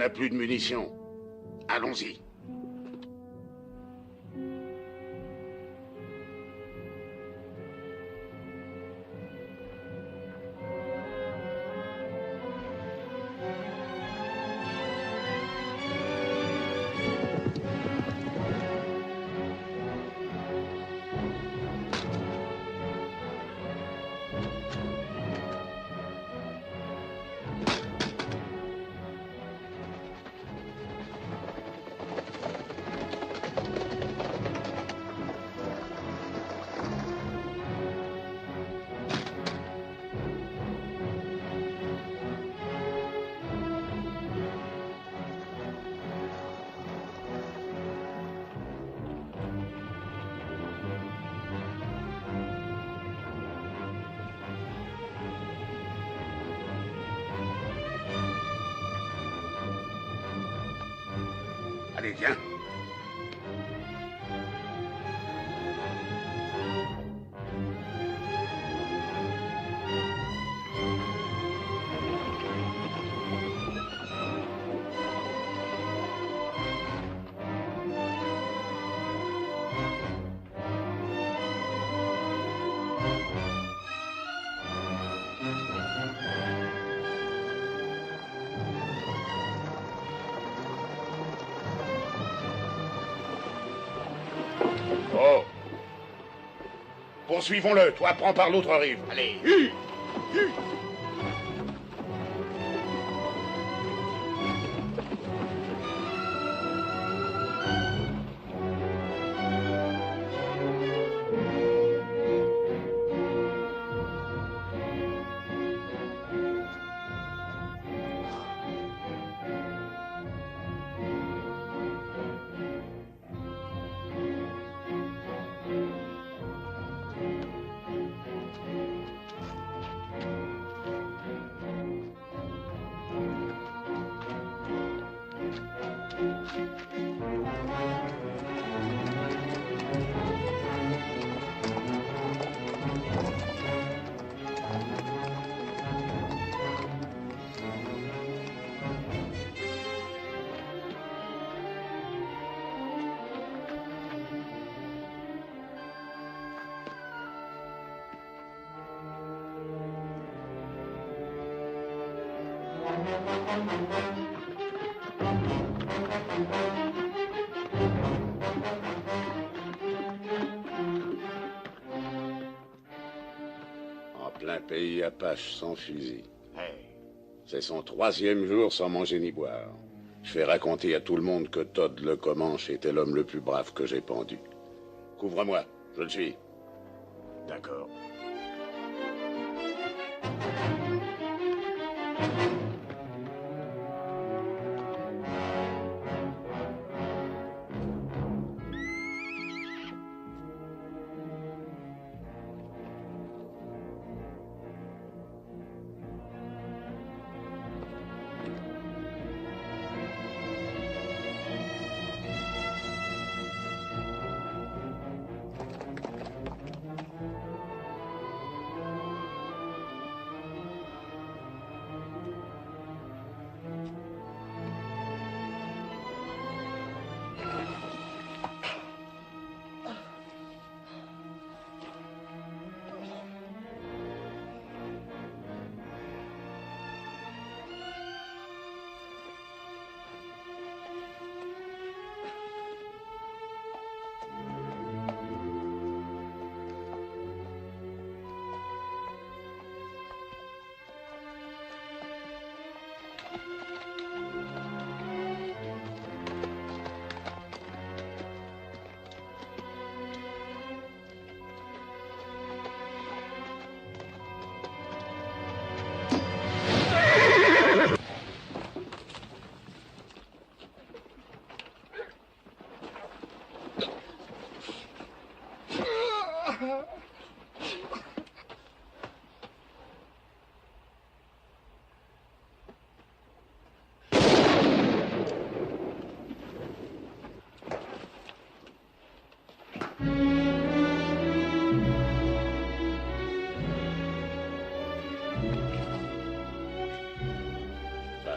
n'a plus de munitions. Allons-y. Allez, viens. Oh! Poursuivons-le. Toi, prends par l'autre rive. Allez. En plein pays Apache sans fusil. C'est son 3e jour sans manger ni boire. Je fais raconter à tout le monde que Todd le Comanche était l'homme le plus brave que j'ai pendu. Couvre-moi, je le suis. D'accord.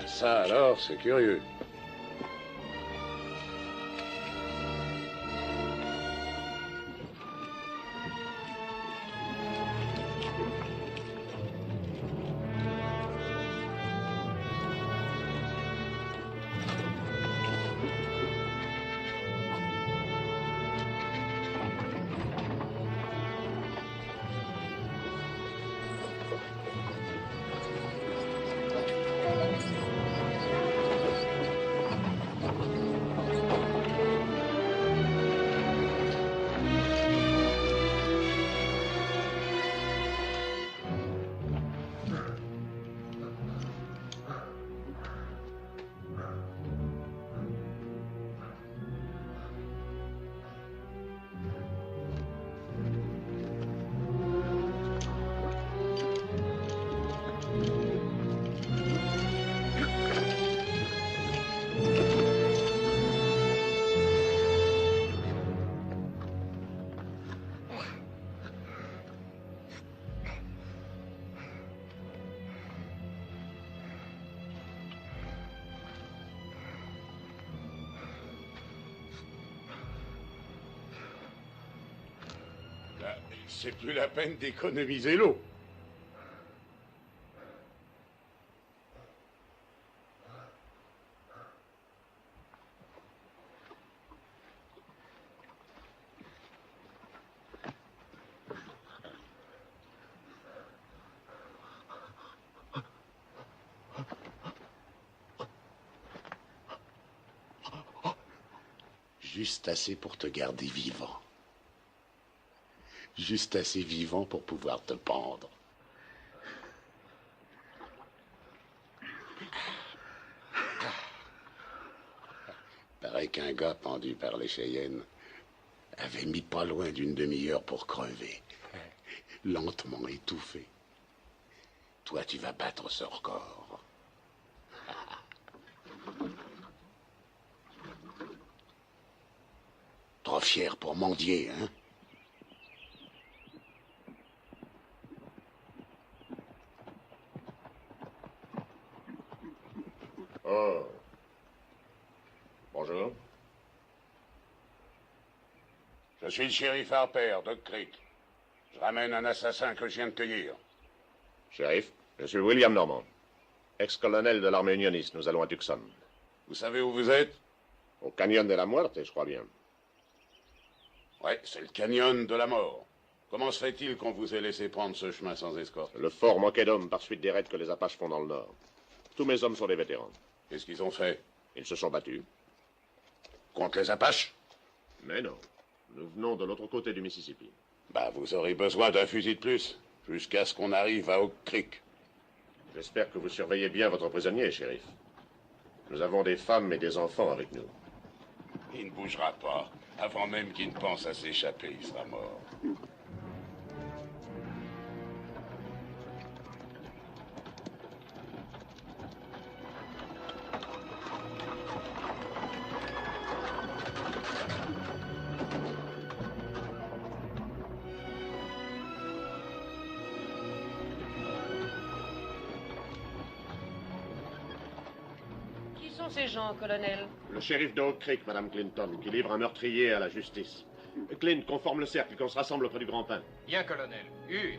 Ça alors, c'est curieux. C'est plus la peine d'économiser l'eau. Juste assez pour te garder vivant. Juste assez vivant pour pouvoir te pendre. Paraît qu'un gars pendu par les Cheyennes avait mis pas loin d'une demi-heure pour crever. Lentement étouffé. Toi, tu vas battre ce record. Trop fier pour mendier, hein? Oh. Bonjour. Je suis le shérif Harper, Doc Creek. Je ramène un assassin que je viens de cueillir. Shérif, je suis William Normand, ex-colonel de l'armée unioniste. Nous allons à Tucson. Vous savez où vous êtes? Au canyon de la Muerte, je crois bien. Ouais, c'est le canyon de la mort. Comment se fait-il qu'on vous ait laissé prendre ce chemin sans escorte? Le fort manquait d'hommes par suite des raids que les Apaches font dans le nord. Tous mes hommes sont des vétérans. Qu'est-ce qu'ils ont fait? Ils se sont battus. Contre les Apaches? Mais non. Nous venons de l'autre côté du Mississippi. Bah, vous aurez besoin d'un fusil de plus, jusqu'à ce qu'on arrive à Oak Creek. J'espère que vous surveillez bien votre prisonnier, shérif. Nous avons des femmes et des enfants avec nous. Il ne bougera pas. Avant même qu'il ne pense à s'échapper, il sera mort. Qui sont ces gens, colonel? Le shérif de Oak Creek, Madame Clinton, qui livre un meurtrier à la justice. Clint, conforme le cercle, qu'on se rassemble auprès du grand pain. Bien, colonel. Une.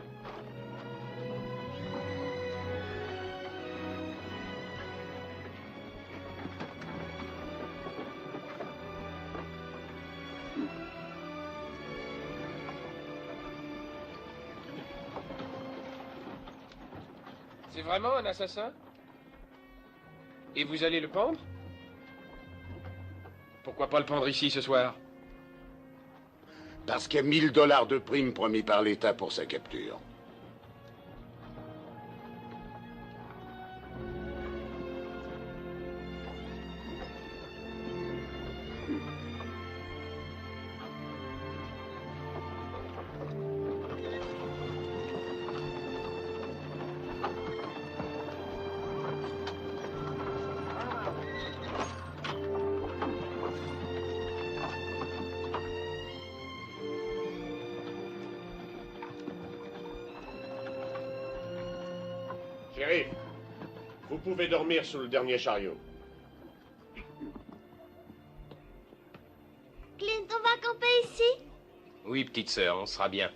C'est vraiment un assassin? Et vous allez le pendre? Pourquoi pas le pendre ici ce soir? Parce qu'il y a 1000 $ de prime promis par l'État pour sa capture. Shérif, vous pouvez dormir sous le dernier chariot. Clint, on va camper ici? Oui, petite sœur, on sera bien.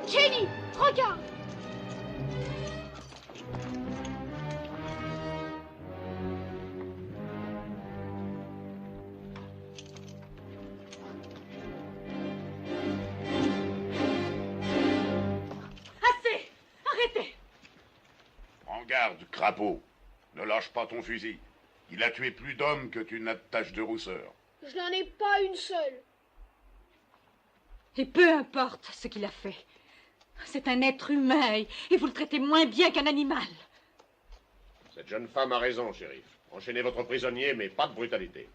Jenny, regarde! Assez! Arrêtez! Prends garde, crapaud. Ne lâche pas ton fusil. Il a tué plus d'hommes que tu n'as de taches de rousseur. Je n'en ai pas une seule. Et peu importe ce qu'il a fait. C'est un être humain et vous le traitez moins bien qu'un animal. Cette jeune femme a raison, shérif. Enchaînez votre prisonnier, mais pas de brutalité.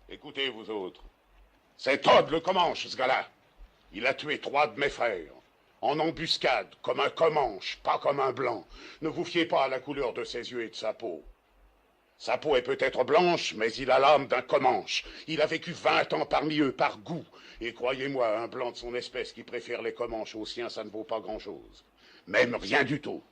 Écoutez, vous autres. C'est Todd le Comanche, ce gars-là. Il a tué 3 de mes frères. En embuscade, comme un Comanche, pas comme un blanc. Ne vous fiez pas à la couleur de ses yeux et de sa peau. Sa peau est peut-être blanche, mais il a l'âme d'un Comanche. Il a vécu 20 ans parmi eux, par goût. Et croyez-moi, un blanc de son espèce qui préfère les Comanches aux siens, ça ne vaut pas grand-chose. Même rien du tout.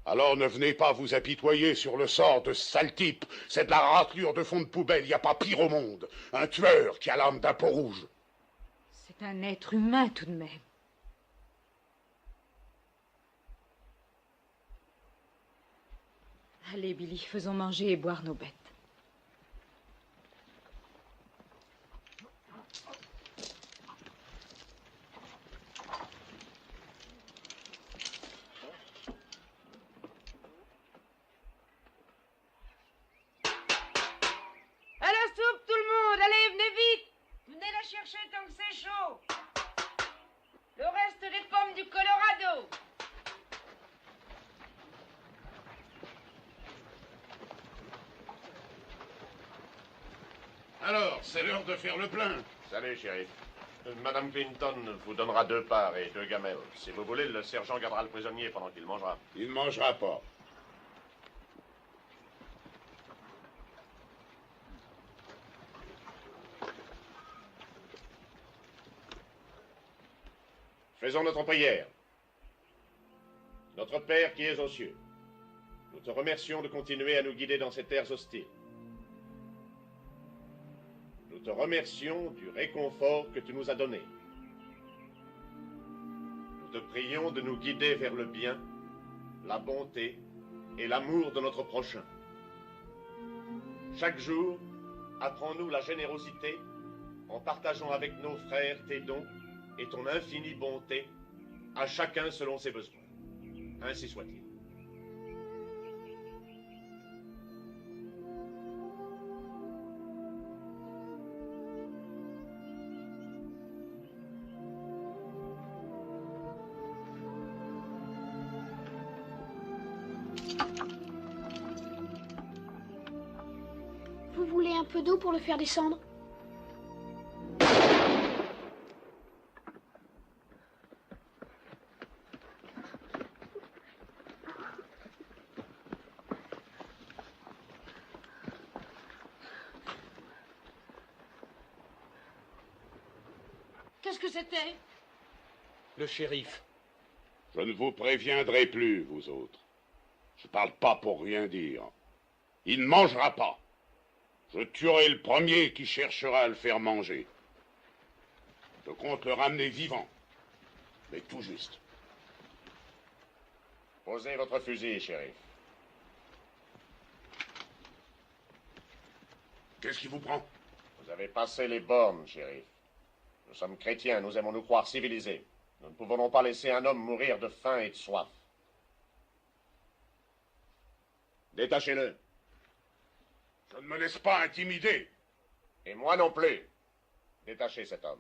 Alors ne venez pas vous apitoyer sur le sort de ce sale type. C'est de la raclure de fond de poubelle, il n'y a pas pire au monde. Un tueur qui a l'âme d'un peau rouge. C'est un être humain tout de même. Allez, Billy, faisons manger et boire nos bêtes. À la soupe, tout le monde! Allez, venez vite! Venez la chercher tant que c'est chaud! Le reste des pommes du Colorado! Alors, c'est l'heure de faire le plein. Salut, shérif. Madame Clinton vous donnera 2 parts et 2 gamelles. Si vous voulez, le sergent gardera le prisonnier pendant qu'il mangera. Il ne mangera pas. Faisons notre prière. Notre Père qui es aux cieux, nous te remercions de continuer à nous guider dans ces terres hostiles. Nous te remercions du réconfort que tu nous as donné. Nous te prions de nous guider vers le bien, la bonté et l'amour de notre prochain. Chaque jour, apprends-nous la générosité en partageant avec nos frères tes dons et ton infinie bonté, à chacun selon ses besoins. Ainsi soit-il. Vous voulez un peu d'eau pour le faire descendre? Qu'est-ce que c'était? Le shérif. Je ne vous préviendrai plus, vous autres. Je parle pas pour rien dire. Il ne mangera pas. Je tuerai le premier qui cherchera à le faire manger. Je compte le ramener vivant, mais tout juste. Posez votre fusil, shérif. Qu'est-ce qui vous prend? Vous avez passé les bornes, shérif. Nous sommes chrétiens, nous aimons nous croire civilisés. Nous ne pouvons donc pas laisser un homme mourir de faim et de soif. Détachez-le. Je ne me laisse pas intimider. Et moi non plus. Détachez cet homme.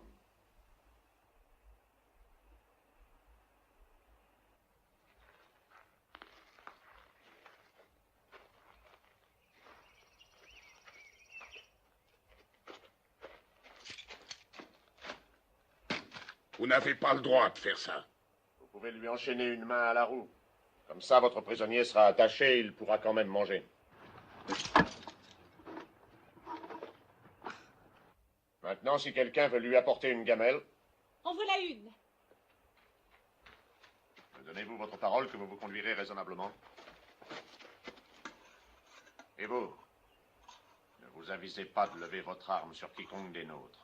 Vous n'avez pas le droit de faire ça. Vous pouvez lui enchaîner une main à la roue. Comme ça, votre prisonnier sera attaché et il pourra quand même manger. Maintenant, si quelqu'un veut lui apporter une gamelle... En voilà une. Me donnez-vous votre parole que vous vous conduirez raisonnablement? Et vous? Ne vous avisez pas de lever votre arme sur quiconque des nôtres.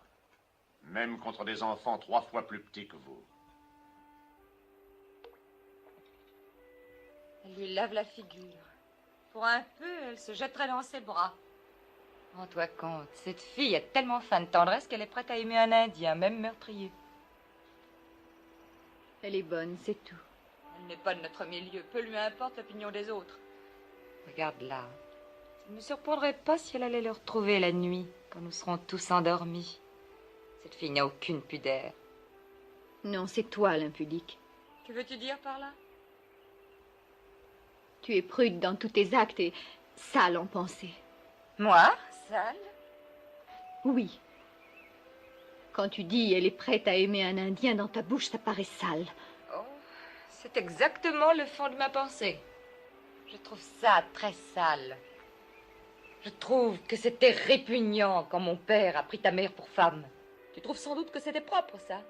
Même contre des enfants 3 fois plus petits que vous. Elle lui lave la figure. Pour un peu, elle se jetterait dans ses bras. Rends-toi compte, cette fille a tellement faim de tendresse qu'elle est prête à aimer un Indien, même meurtrier. Elle est bonne, c'est tout. Elle n'est pas de notre milieu, peu lui importe l'opinion des autres. Regarde là. Ça ne me surprendrait pas si elle allait le retrouver la nuit, quand nous serons tous endormis. Cette fille n'a aucune pudeur. Non, c'est toi l'impudique. Que veux-tu dire par là? Tu es prude dans tous tes actes et sale en pensée. Moi? Sale? Oui. Quand tu dis elle est prête à aimer un Indien, dans ta bouche, ça paraît sale. Oh, c'est exactement le fond de ma pensée. Je trouve ça très sale. Je trouve que c'était répugnant quand mon père a pris ta mère pour femme. Tu trouves sans doute que c'était propre, ça?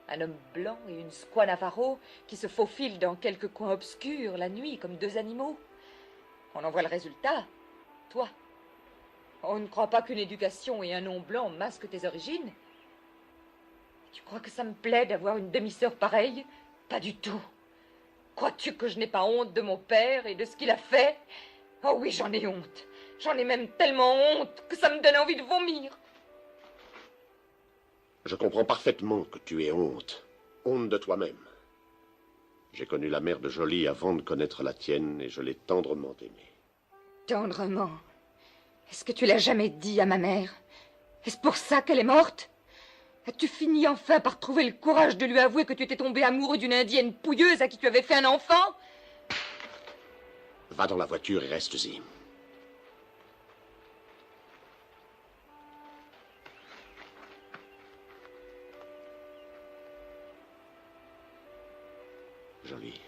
Un homme blanc et une squaw Navarro qui se faufilent dans quelques coins obscurs la nuit comme deux animaux. On en voit le résultat. Toi. On ne croit pas qu'une éducation et un nom blanc masquent tes origines? Tu crois que ça me plaît d'avoir une demi-sœur pareille? Pas du tout. Crois-tu que je n'ai pas honte de mon père et de ce qu'il a fait? Oh oui, j'en ai honte. J'en ai même tellement honte que ça me donne envie de vomir. Je comprends parfaitement que tu aies honte. Honte de toi-même. J'ai connu la mère de Jolie avant de connaître la tienne et je l'ai tendrement aimée. Tendrement? Est-ce que tu l'as jamais dit à ma mère? Est-ce pour ça qu'elle est morte? As-tu fini enfin par trouver le courage de lui avouer que tu étais tombé amoureux d'une indienne pouilleuse à qui tu avais fait un enfant? Va dans la voiture et reste-y. Jolie,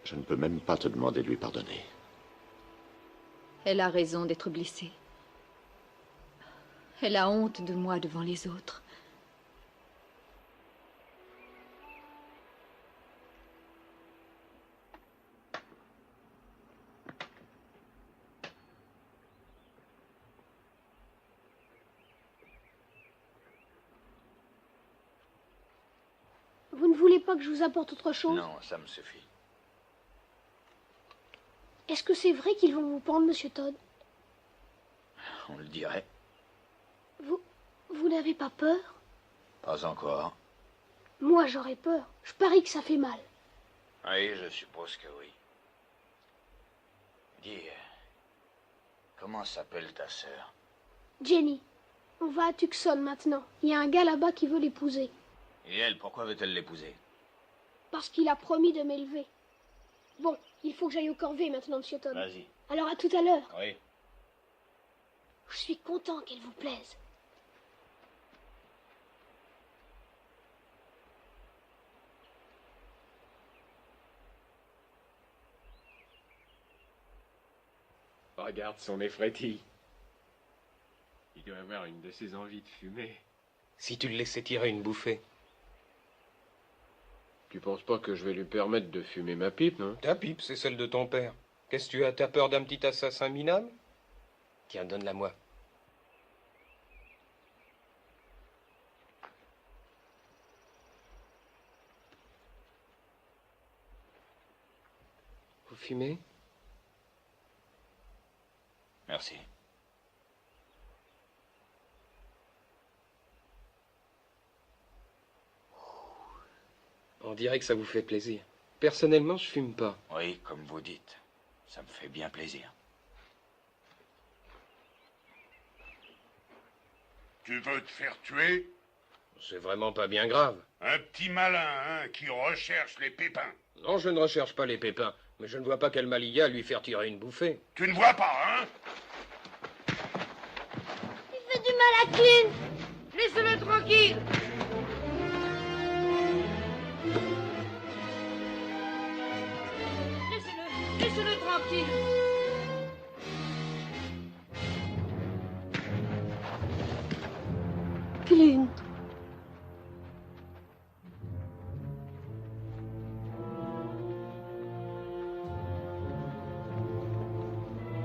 je ne peux même pas te demander de lui pardonner. Elle a raison d'être blessée. Elle a honte de moi devant les autres. Vous ne voulez pas que je vous apporte autre chose? Non, ça me suffit. Est-ce que c'est vrai qu'ils vont vous pendre, Monsieur Todd? On le dirait. Vous n'avez pas peur? Pas encore. Moi, j'aurais peur. Je parie que ça fait mal. Oui, je suppose que oui. Dis, comment s'appelle ta sœur? Jenny, on va à Tucson maintenant. Il y a un gars là-bas qui veut l'épouser. Et elle, pourquoi veut-elle l'épouser? Parce qu'il a promis de m'élever. Bon, il faut que j'aille au corvée maintenant, Monsieur Todd. Vas-y. Alors à tout à l'heure. Oui. Je suis content qu'elle vous plaise. Regarde son effrétis. Il doit avoir une de ses envies de fumer. Si tu le laissais tirer une bouffée. Tu penses pas que je vais lui permettre de fumer ma pipe, non? Ta pipe, c'est celle de ton père. Qu'est-ce que tu as? T'as peur d'un petit assassin minable? Tiens, donne-la moi. Vous fumez? Merci. On dirait que ça vous fait plaisir. Personnellement, je fume pas. Oui, comme vous dites. Ça me fait bien plaisir. Tu veux te faire tuer? C'est vraiment pas bien grave. Un petit malin, hein, qui recherche les pépins. Non, je ne recherche pas les pépins. Mais je ne vois pas quel mal il y a à lui faire tirer une bouffée. Tu ne vois pas, hein? Il fait du mal à Clint. Laissez-le tranquille. Laissez-le tranquille. Clint.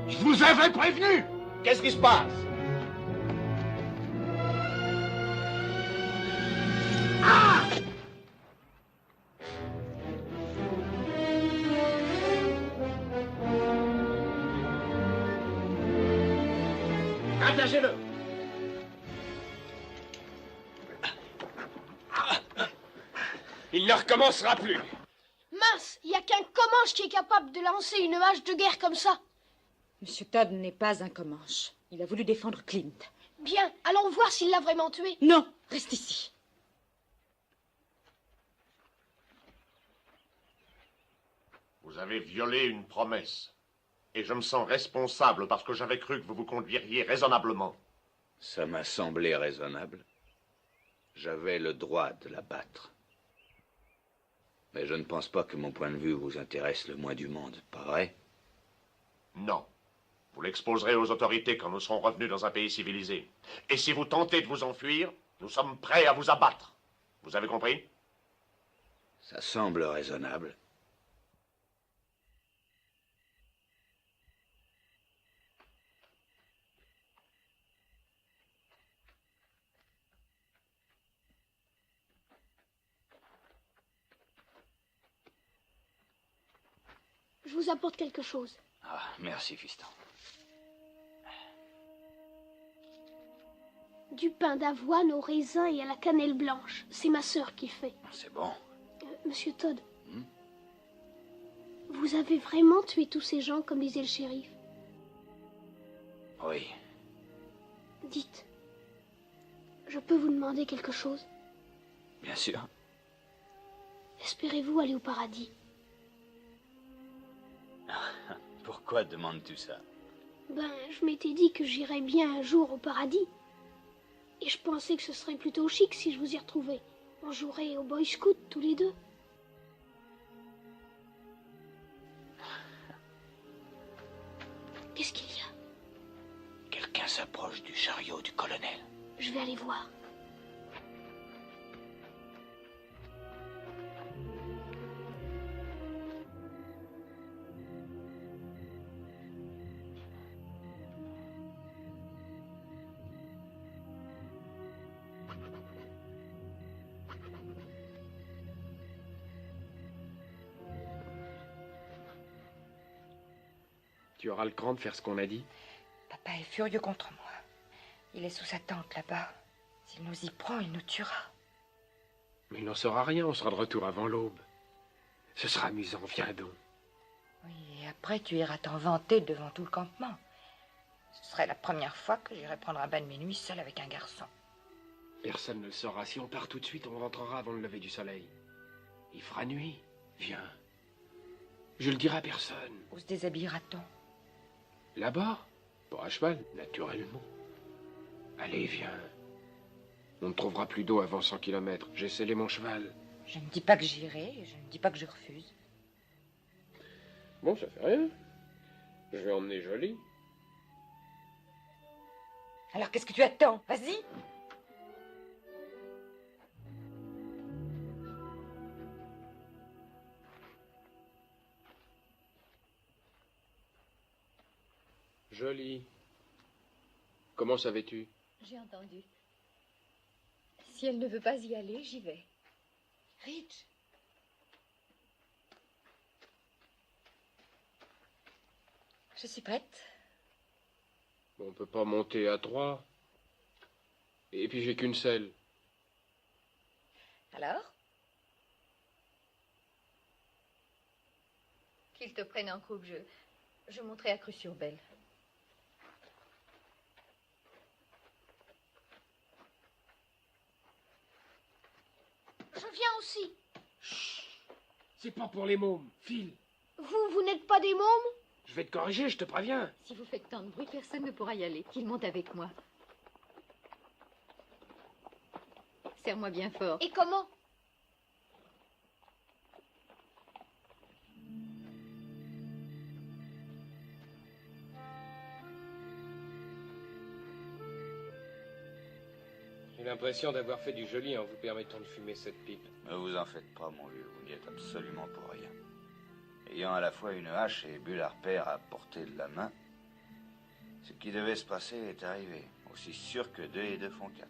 Je vous avais prévenu! Qu'est-ce qui se passe? Attachez-le! Il ne recommencera plus. Mince, il n'y a qu'un Comanche qui est capable de lancer une hache de guerre comme ça. Monsieur Todd n'est pas un Comanche. Il a voulu défendre Clint. Bien, allons voir s'il l'a vraiment tué. Non, reste ici. Vous avez violé une promesse. Et je me sens responsable parce que j'avais cru que vous vous conduiriez raisonnablement. Ça m'a semblé raisonnable. J'avais le droit de la battre. Mais je ne pense pas que mon point de vue vous intéresse le moins du monde, pas vrai? Non. Vous l'exposerez aux autorités quand nous serons revenus dans un pays civilisé. Et si vous tentez de vous enfuir, nous sommes prêts à vous abattre. Vous avez compris? Ça semble raisonnable. Je vous apporte quelque chose. Ah, merci, fiston. Du pain d'avoine au raisin et à la cannelle blanche. C'est ma sœur qui fait. C'est bon. Monsieur Todd, vous avez vraiment tué tous ces gens comme disait le shérif? Oui. Dites, je peux vous demander quelque chose? Bien sûr. Espérez-vous aller au paradis? Pourquoi demandes-tu ça? Ben, je m'étais dit que j'irais bien un jour au paradis. Et je pensais que ce serait plutôt chic si je vous y retrouvais. On jouerait au Boy Scout tous les deux. Qu'est-ce qu'il y a? Quelqu'un s'approche du chariot du colonel. Je vais aller voir. Tu auras le cran de faire ce qu'on a dit? Papa est furieux contre moi. Il est sous sa tente là-bas. S'il nous y prend, il nous tuera. Mais il n'en saura rien, on sera de retour avant l'aube. Ce sera amusant, viens donc. Oui, et après tu iras t'en vanter devant tout le campement. Ce serait la première fois que j'irai prendre un bain de minuit seul avec un garçon. Personne ne le saura. Si on part tout de suite, on rentrera avant le lever du soleil. Il fera nuit. Viens. Je le dirai à personne. Où se déshabillera-t-on? Là-bas? Pas à cheval, naturellement. Allez, viens. On ne trouvera plus d'eau avant 100 kilomètres. J'ai scellé mon cheval. Je ne dis pas que j'irai, je ne dis pas que je refuse. Bon, ça fait rien. Je vais emmener Jolie. Alors qu'est-ce que tu attends? Vas-y! Jolie. Comment savais-tu? J'ai entendu. Si elle ne veut pas y aller, j'y vais. Rich! Je suis prête. On peut pas monter à 3. Et puis j'ai qu'une selle. Alors? Qu'il te prenne en croupe, je monterai à Cru-sur-Belle. Je viens aussi. Chut. C'est pas pour les mômes. File. Vous n'êtes pas des mômes? Je vais te corriger, je te préviens. Si vous faites tant de bruit, personne ne pourra y aller. Qu'il monte avec moi. Serre-moi bien fort. Et comment? J'ai l'impression d'avoir fait du joli en vous permettant de fumer cette pipe. Ne vous en faites pas, mon vieux, vous n'y êtes absolument pour rien. Ayant à la fois une hache et bulle à repère à portée de la main, ce qui devait se passer est arrivé, aussi sûr que 2 et 2 font 4.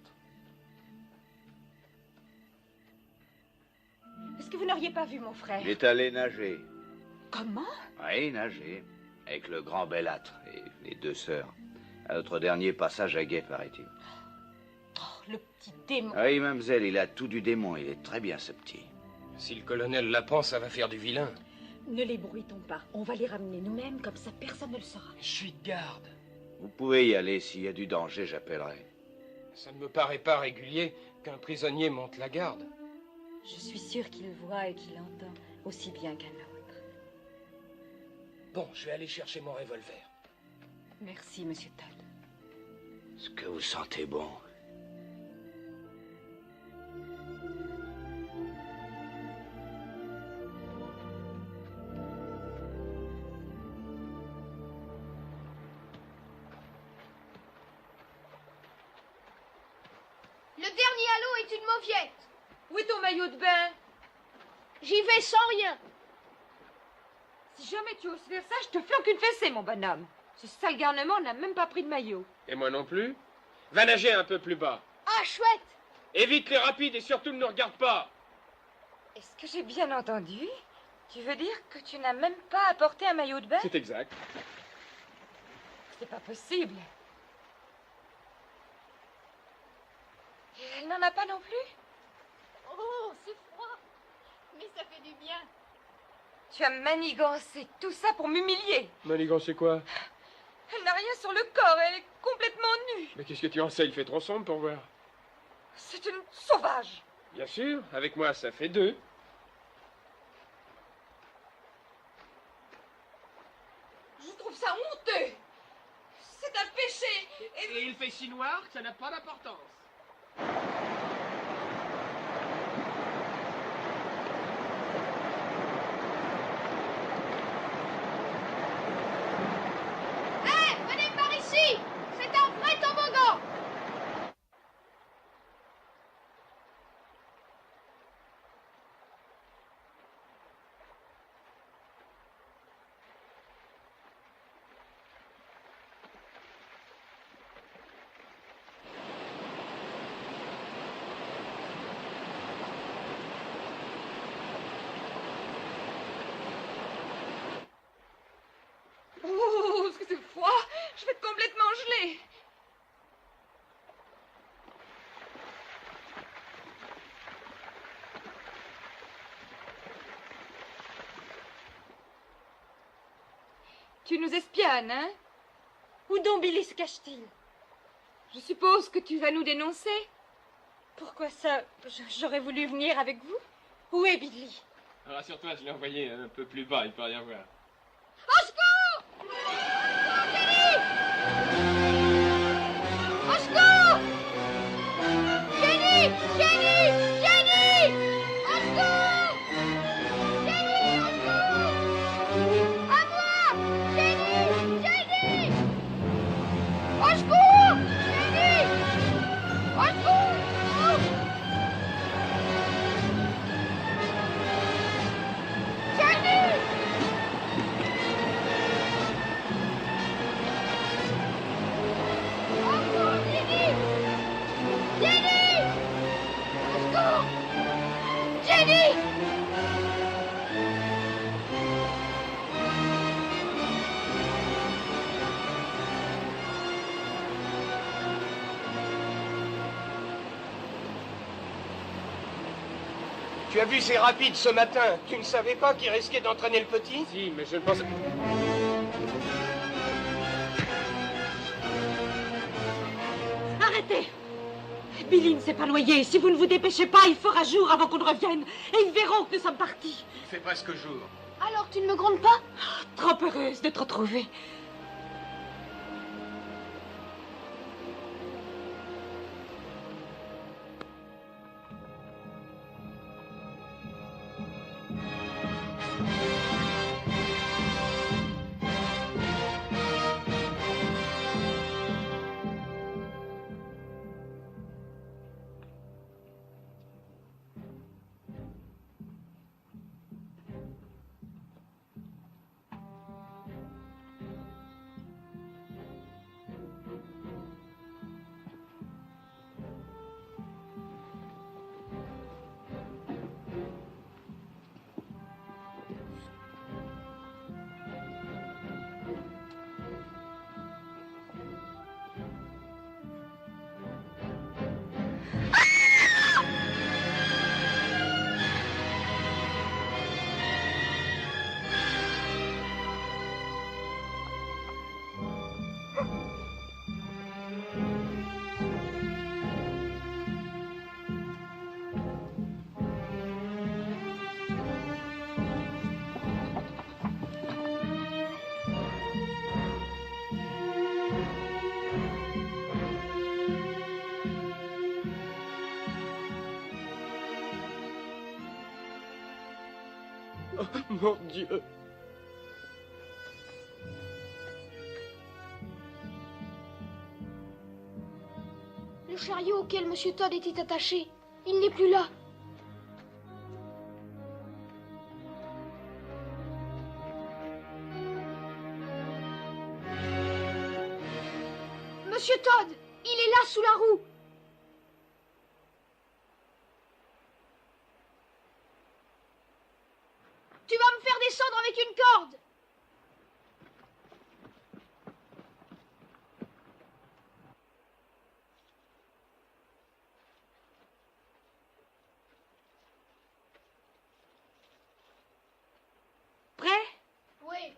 Est-ce que vous n'auriez pas vu mon frère? Il est allé nager. Comment? Oui, nager, avec le grand Bellâtre et les 2 sœurs, à notre dernier passage à guet, paraît-il. Oh, le petit démon. Oui, mademoiselle, il a tout du démon, il est très bien, ce petit. Si le colonel l'apprend, ça va faire du vilain. Ne les bruitons pas. On va les ramener nous-mêmes, comme ça personne ne le saura. Je suis de garde. Vous pouvez y aller, s'il y a du danger, j'appellerai. Ça ne me paraît pas régulier qu'un prisonnier monte la garde. Je suis sûre qu'il voit et qu'il entend aussi bien qu'un autre. Bon, je vais aller chercher mon revolver. Merci, monsieur Todd. Ce que vous sentez bon. toute une mauviette. Où est ton maillot de bain? J'y vais sans rien. Si jamais tu oses faire ça, je te flanque une fessée, mon bonhomme. Ce sale garnement n'a même pas pris de maillot. Et moi non plus. Va nager un peu plus bas. Ah, chouette. Évite les rapides et surtout ne nous regarde pas. Est-ce que j'ai bien entendu? Tu veux dire que tu n'as même pas apporté un maillot de bain? C'est exact. C'est pas possible. Et elle n'en a pas non plus? Oh, c'est froid. Mais ça fait du bien. Tu as manigancé tout ça pour m'humilier. Manigancé quoi? Elle n'a rien sur le corps, elle est complètement nue. Mais qu'est-ce que tu en sais? Il fait trop sombre pour voir. C'est une sauvage. Bien sûr, avec moi ça fait 2. Je trouve ça honteux. C'est un péché. Et il fait si noir que ça n'a pas d'importance. Hé, venez par ici. C'est un vrai toboggan. Oh, ce que c'est froid. Je vais être complètement gelée. Tu nous espionnes, hein? Où donc Billy se cache-t-il? Je suppose que tu vas nous dénoncer. Pourquoi ça? J'aurais voulu venir avec vous. Où est Billy? Rassure-toi, je l'ai envoyé un peu plus bas, il peut rien voir. Au secours! Au secours! Jenny! Jenny! Jenny! Au secours! Jenny! Au secours! À moi! Jenny! Jenny! Au secours! Jenny! Au secours! Jenny! Tu as vu ces rapides ce matin? Tu ne savais pas qu'ils risquaient d'entraîner le petit? Si, mais je ne pensais... Arrêtez! Billy ne s'est pas noyé. Si vous ne vous dépêchez pas, il fera jour avant qu'on ne revienne. Et ils verront que nous sommes partis. Il fait presque jour. Alors tu ne me grondes pas? Trop heureuse de te retrouver. Oh, mon Dieu. Le chariot auquel M. Todd était attaché Il n'est plus là. Monsieur Todd, il est là sous la roue. Tu vas me faire descendre avec une corde. Prêt? Oui.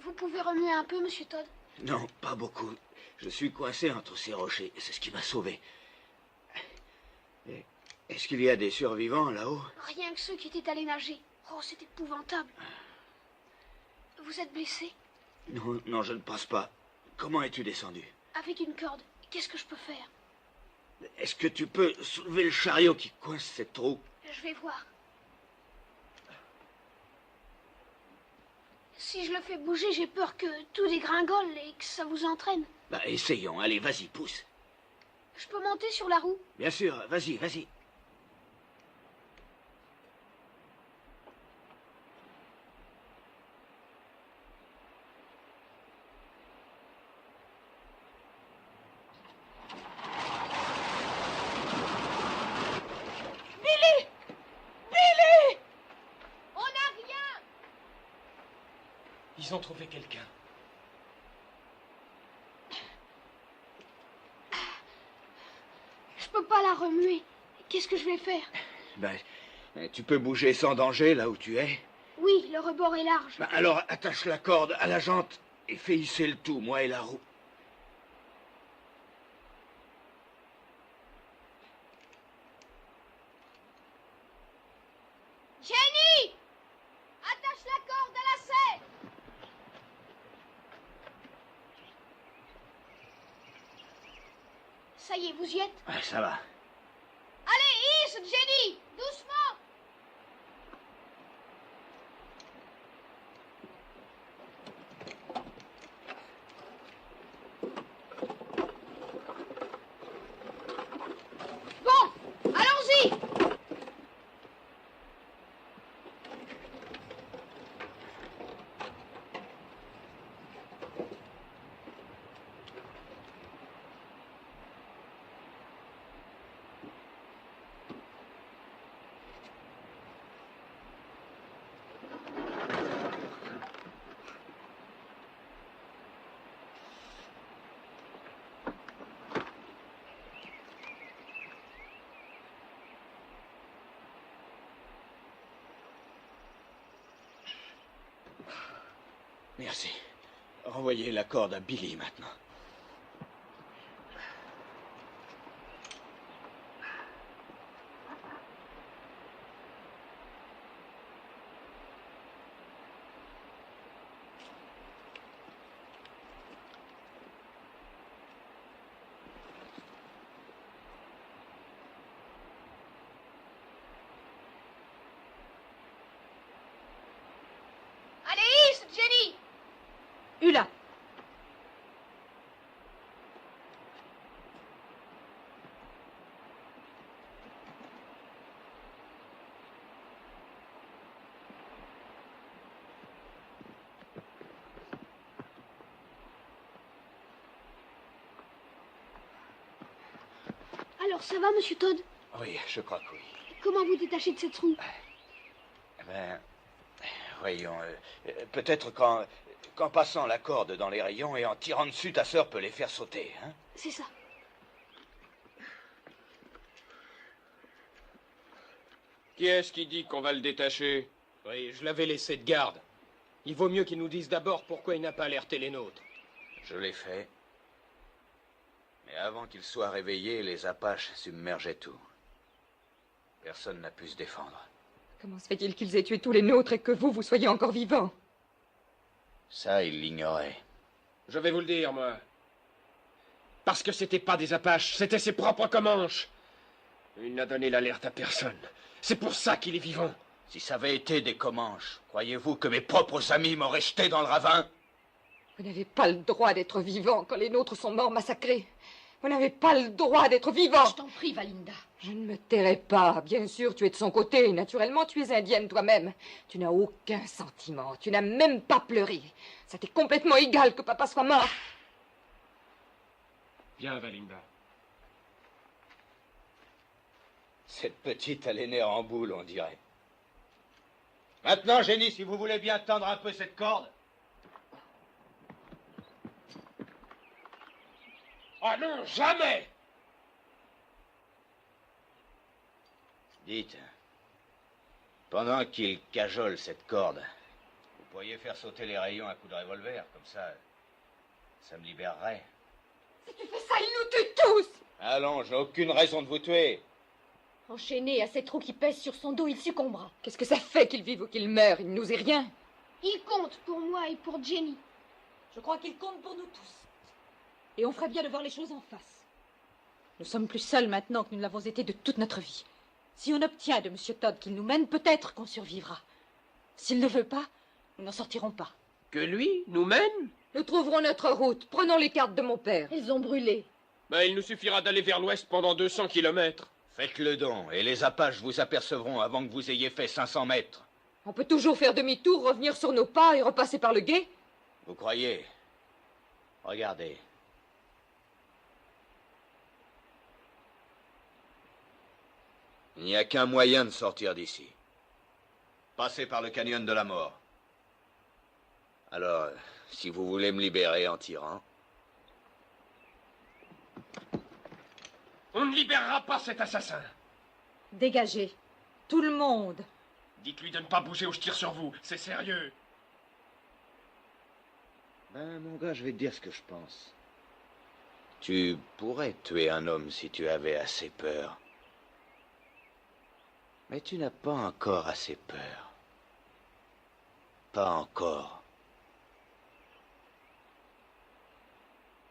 Vous pouvez remuer un peu, monsieur Todd? Non, pas beaucoup. Je suis coincé entre ces rochers. C'est ce qui m'a sauvé. Est-ce qu'il y a des survivants là-haut? Rien que ceux qui étaient allés nager. Oh, c'est épouvantable. Vous êtes blessé? Non, non, je ne pense pas. Comment es-tu descendu? Avec une corde. Qu'est-ce que je peux faire? Est-ce que tu peux soulever le chariot qui coince cette trou? Je vais voir. Si je le fais bouger, j'ai peur que tout dégringole et que ça vous entraîne. Bah, essayons. Allez, vas-y, pousse. Je peux monter sur la roue? Bien sûr, vas-y, vas-y. Billy! Billy! On n'a rien! Ils ont trouvé quelqu'un. Je peux pas la remuer. Qu'est-ce que je vais faire? Ben, tu peux bouger sans danger là où tu es. Oui, le rebord est large. Ben, alors attache la corde à la jante et fais hisser le tout, moi et la roue. Jenny! Attache la corde à la selle! Ça y est, vous y êtes? Ouais, ça va. Allez, hisse, Jenny! Doucement! Bon, allons-y! Merci. Renvoyez la corde à Billy maintenant. Allez, hisse, Jenny! Ulla. Alors, ça va, monsieur Todd? Oui, je crois que oui. Comment vous détachez de cette roue? Eh ben, voyons, peut-être qu'en passant la corde dans les rayons et en tirant dessus, ta sœur peut les faire sauter, hein? C'est ça. Qui est-ce qui dit qu'on va le détacher? Oui, je l'avais laissé de garde. Il vaut mieux qu'il nous dise d'abord pourquoi il n'a pas alerté les nôtres. Je l'ai fait. Mais avant qu'ils soient réveillés, les Apaches submergeaient tout. Personne n'a pu se défendre. Comment se fait-il qu'ils aient tué tous les nôtres et que vous soyez encore vivant? Ça, ils l'ignoraient. Je vais vous le dire, moi. Parce que c'était pas des Apaches, c'était ses propres Comanches. Il n'a donné l'alerte à personne. C'est pour ça qu'il est vivant. Si ça avait été des Comanches, croyez-vous que mes propres amis m'auraient jeté dans le ravin? Vous n'avez pas le droit d'être vivant quand les nôtres sont morts massacrés. Vous n'avez pas le droit d'être vivant. Je t'en prie, Valinda. Je ne me tairai pas. Bien sûr, tu es de son côté. Naturellement, tu es indienne toi-même. Tu n'as aucun sentiment. Tu n'as même pas pleuré. Ça t'est complètement égal que papa soit mort. Viens, Valinda. Cette petite a les nerfs en boule, on dirait. Maintenant, génie, si vous voulez bien tendre un peu cette corde. Oh non, jamais! Dites, pendant qu'il cajole cette corde, vous pourriez faire sauter les rayons à coup de revolver, comme ça me libérerait. Si tu fais ça, ils nous tuent tous! Allons, j'ai aucune raison de vous tuer. Enchaîné à cette roue qui pèse sur son dos, il succombera. Qu'est-ce que ça fait qu'il vive ou qu'il meure? Il ne nous est rien. Il compte pour moi et pour Jenny. Je crois qu'il compte pour nous tous. Et on ferait bien de voir les choses en face. Nous sommes plus seuls maintenant que nous l'avons été de toute notre vie. Si on obtient de M. Todd qu'il nous mène, peut-être qu'on survivra. S'il ne veut pas, nous n'en sortirons pas. Que lui nous mène? Nous trouverons notre route. Prenons les cartes de mon père. Elles ont brûlé. Ben, il nous suffira d'aller vers l'ouest pendant 200 kilomètres. Faites le don, et les Apaches vous apercevront avant que vous ayez fait 500 mètres. On peut toujours faire demi-tour, revenir sur nos pas et repasser par le gué. Vous croyez? Regardez. Il n'y a qu'un moyen de sortir d'ici. Passer par le canyon de la mort. Alors, si vous voulez me libérer en tirant... On ne libérera pas cet assassin. Dégagez. Tout le monde. Dites-lui de ne pas bouger ou je tire sur vous. C'est sérieux. Ben, mon gars, je vais te dire ce que je pense. Tu pourrais tuer un homme si tu avais assez peur. Mais tu n'as pas encore assez peur. Pas encore.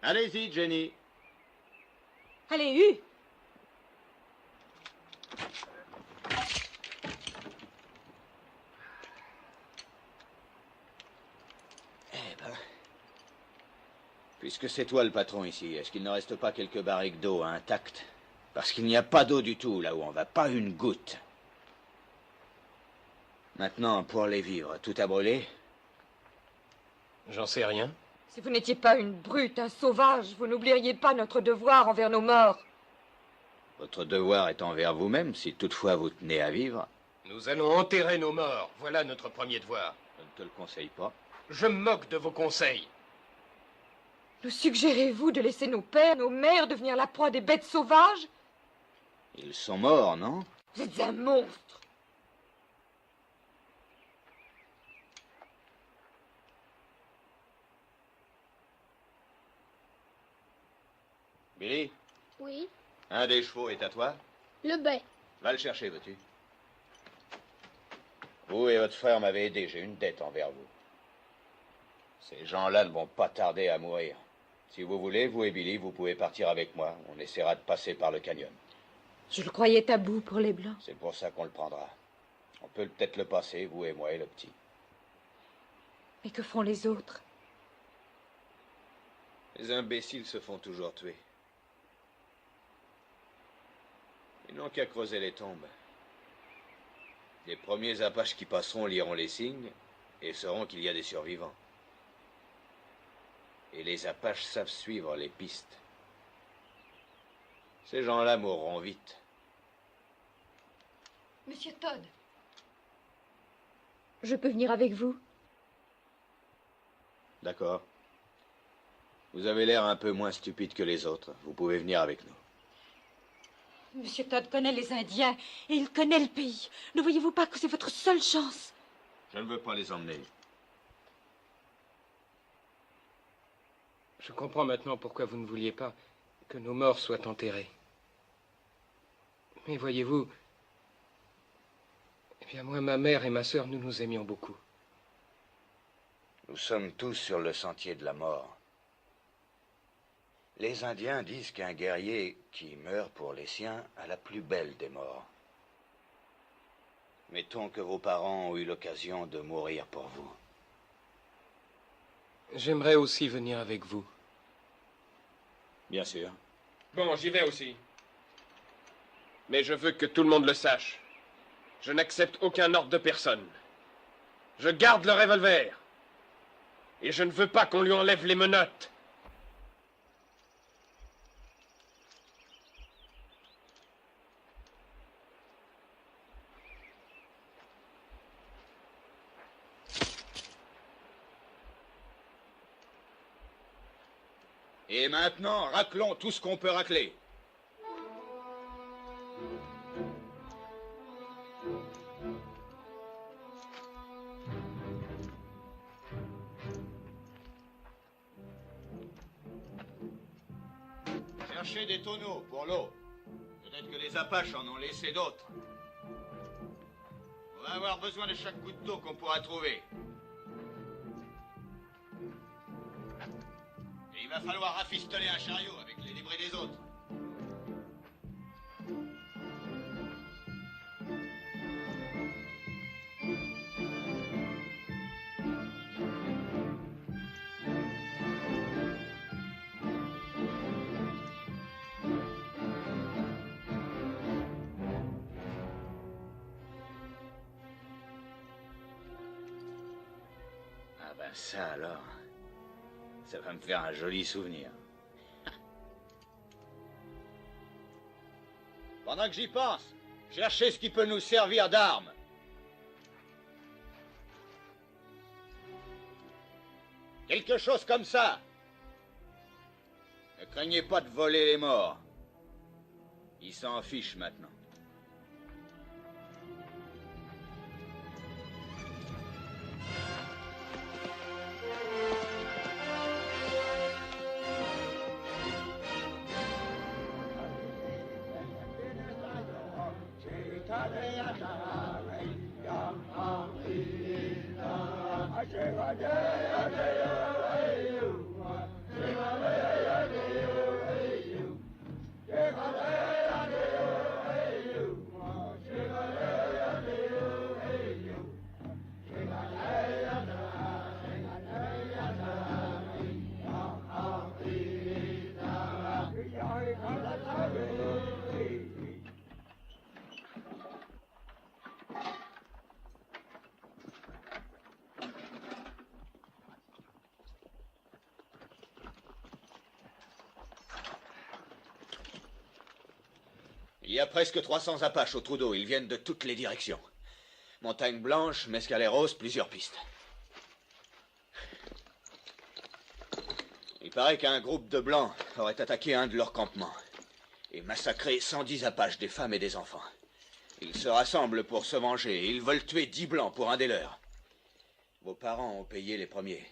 Allez-y, Jenny. Allez, Hu. Puisque c'est toi le patron ici, est-ce qu'il ne reste pas quelques barriques d'eau intactes? Parce qu'il n'y a pas d'eau du tout là où on va, pas une goutte. Maintenant, pour les vivres, tout a brûlé? J'en sais rien. Si vous n'étiez pas une brute, un sauvage, vous n'oublieriez pas notre devoir envers nos morts. Votre devoir est envers vous-même, si toutefois vous tenez à vivre. Nous allons enterrer nos morts. Voilà notre premier devoir. Je ne te le conseille pas. Je me moque de vos conseils. Nous suggérez-vous de laisser nos pères, nos mères devenir la proie des bêtes sauvages? Ils sont morts, non? Vous êtes un monstre. Billy, Oui, un des chevaux est à toi? le bai. Va le chercher, veux-tu? Vous et votre frère m'avez aidé, j'ai une dette envers vous. Ces gens-là ne vont pas tarder à mourir. Si vous voulez, vous et Billy, vous pouvez partir avec moi. On essaiera de passer par le canyon. Je le croyais tabou pour les Blancs. C'est pour ça qu'on le prendra. On peut peut-être le passer, vous et moi et le petit. Mais que font les autres? Les imbéciles se font toujours tuer. Ils n'ont qu'à creuser les tombes. Les premiers Apaches qui passeront liront les signes et sauront qu'il y a des survivants. Et les Apaches savent suivre les pistes. Ces gens-là mourront vite. Monsieur Todd. Je peux venir avec vous? D'accord. Vous avez l'air un peu moins stupide que les autres. Vous pouvez venir avec nous. Monsieur Todd connaît les Indiens et il connaît le pays. Ne voyez-vous pas que c'est votre seule chance? Je ne veux pas les emmener. Je comprends maintenant pourquoi vous ne vouliez pas que nos morts soient enterrés. Mais voyez-vous, eh bien moi, ma mère et ma sœur, nous nous aimions beaucoup. Nous sommes tous sur le sentier de la mort. Les Indiens disent qu'un guerrier qui meurt pour les siens a la plus belle des morts. Mettons que vos parents ont eu l'occasion de mourir pour vous. J'aimerais aussi venir avec vous. Bien sûr. Bon, j'y vais aussi. Mais je veux que tout le monde le sache. Je n'accepte aucun ordre de personne. Je garde le revolver. Et je ne veux pas qu'on lui enlève les menottes. Et maintenant, raclons tout ce qu'on peut racler. Cherchez des tonneaux pour l'eau. Peut-être que les Apaches en ont laissé d'autres. On va avoir besoin de chaque goutte d'eau qu'on pourra trouver. Et il va falloir rafistoler un chariot avec les débris des autres. Ah ben ça alors, ça va me faire un joli souvenir. Pendant que j'y pense, cherchez ce qui peut nous servir d'arme. Quelque chose comme ça. Ne craignez pas de voler les morts. Ils s'en fichent maintenant. Il y a presque 300 Apaches au trou d'eau. Ils viennent de toutes les directions. Montagne Blanche, Mescaleros, plusieurs pistes. Il paraît qu'un groupe de Blancs aurait attaqué un de leurs campements et massacré 110 Apaches, des femmes et des enfants. Ils se rassemblent pour se venger et ils veulent tuer 10 Blancs pour un des leurs. Vos parents ont payé les premiers.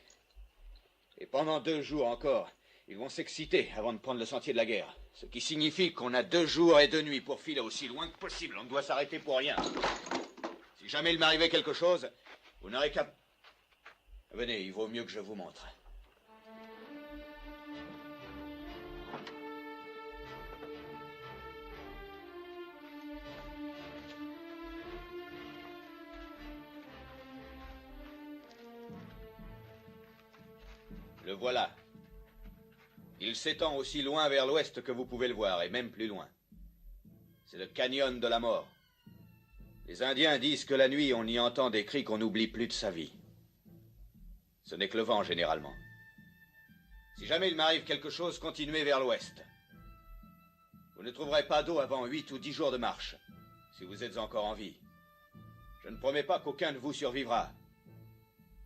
Et pendant 2 jours encore, ils vont s'exciter avant de prendre le sentier de la guerre. Ce qui signifie qu'on a 2 jours et 2 nuits pour filer aussi loin que possible. On ne doit s'arrêter pour rien. Si jamais il m'arrivait quelque chose, vous n'aurez qu'à... Venez, il vaut mieux que je vous montre. Le voilà. Il s'étend aussi loin vers l'ouest que vous pouvez le voir, et même plus loin. C'est le canyon de la mort. Les Indiens disent que la nuit, on y entend des cris qu'on n'oublie plus de sa vie. Ce n'est que le vent, généralement. Si jamais il m'arrive quelque chose, continuez vers l'ouest. Vous ne trouverez pas d'eau avant 8 ou 10 jours de marche, si vous êtes encore en vie. Je ne promets pas qu'aucun de vous survivra,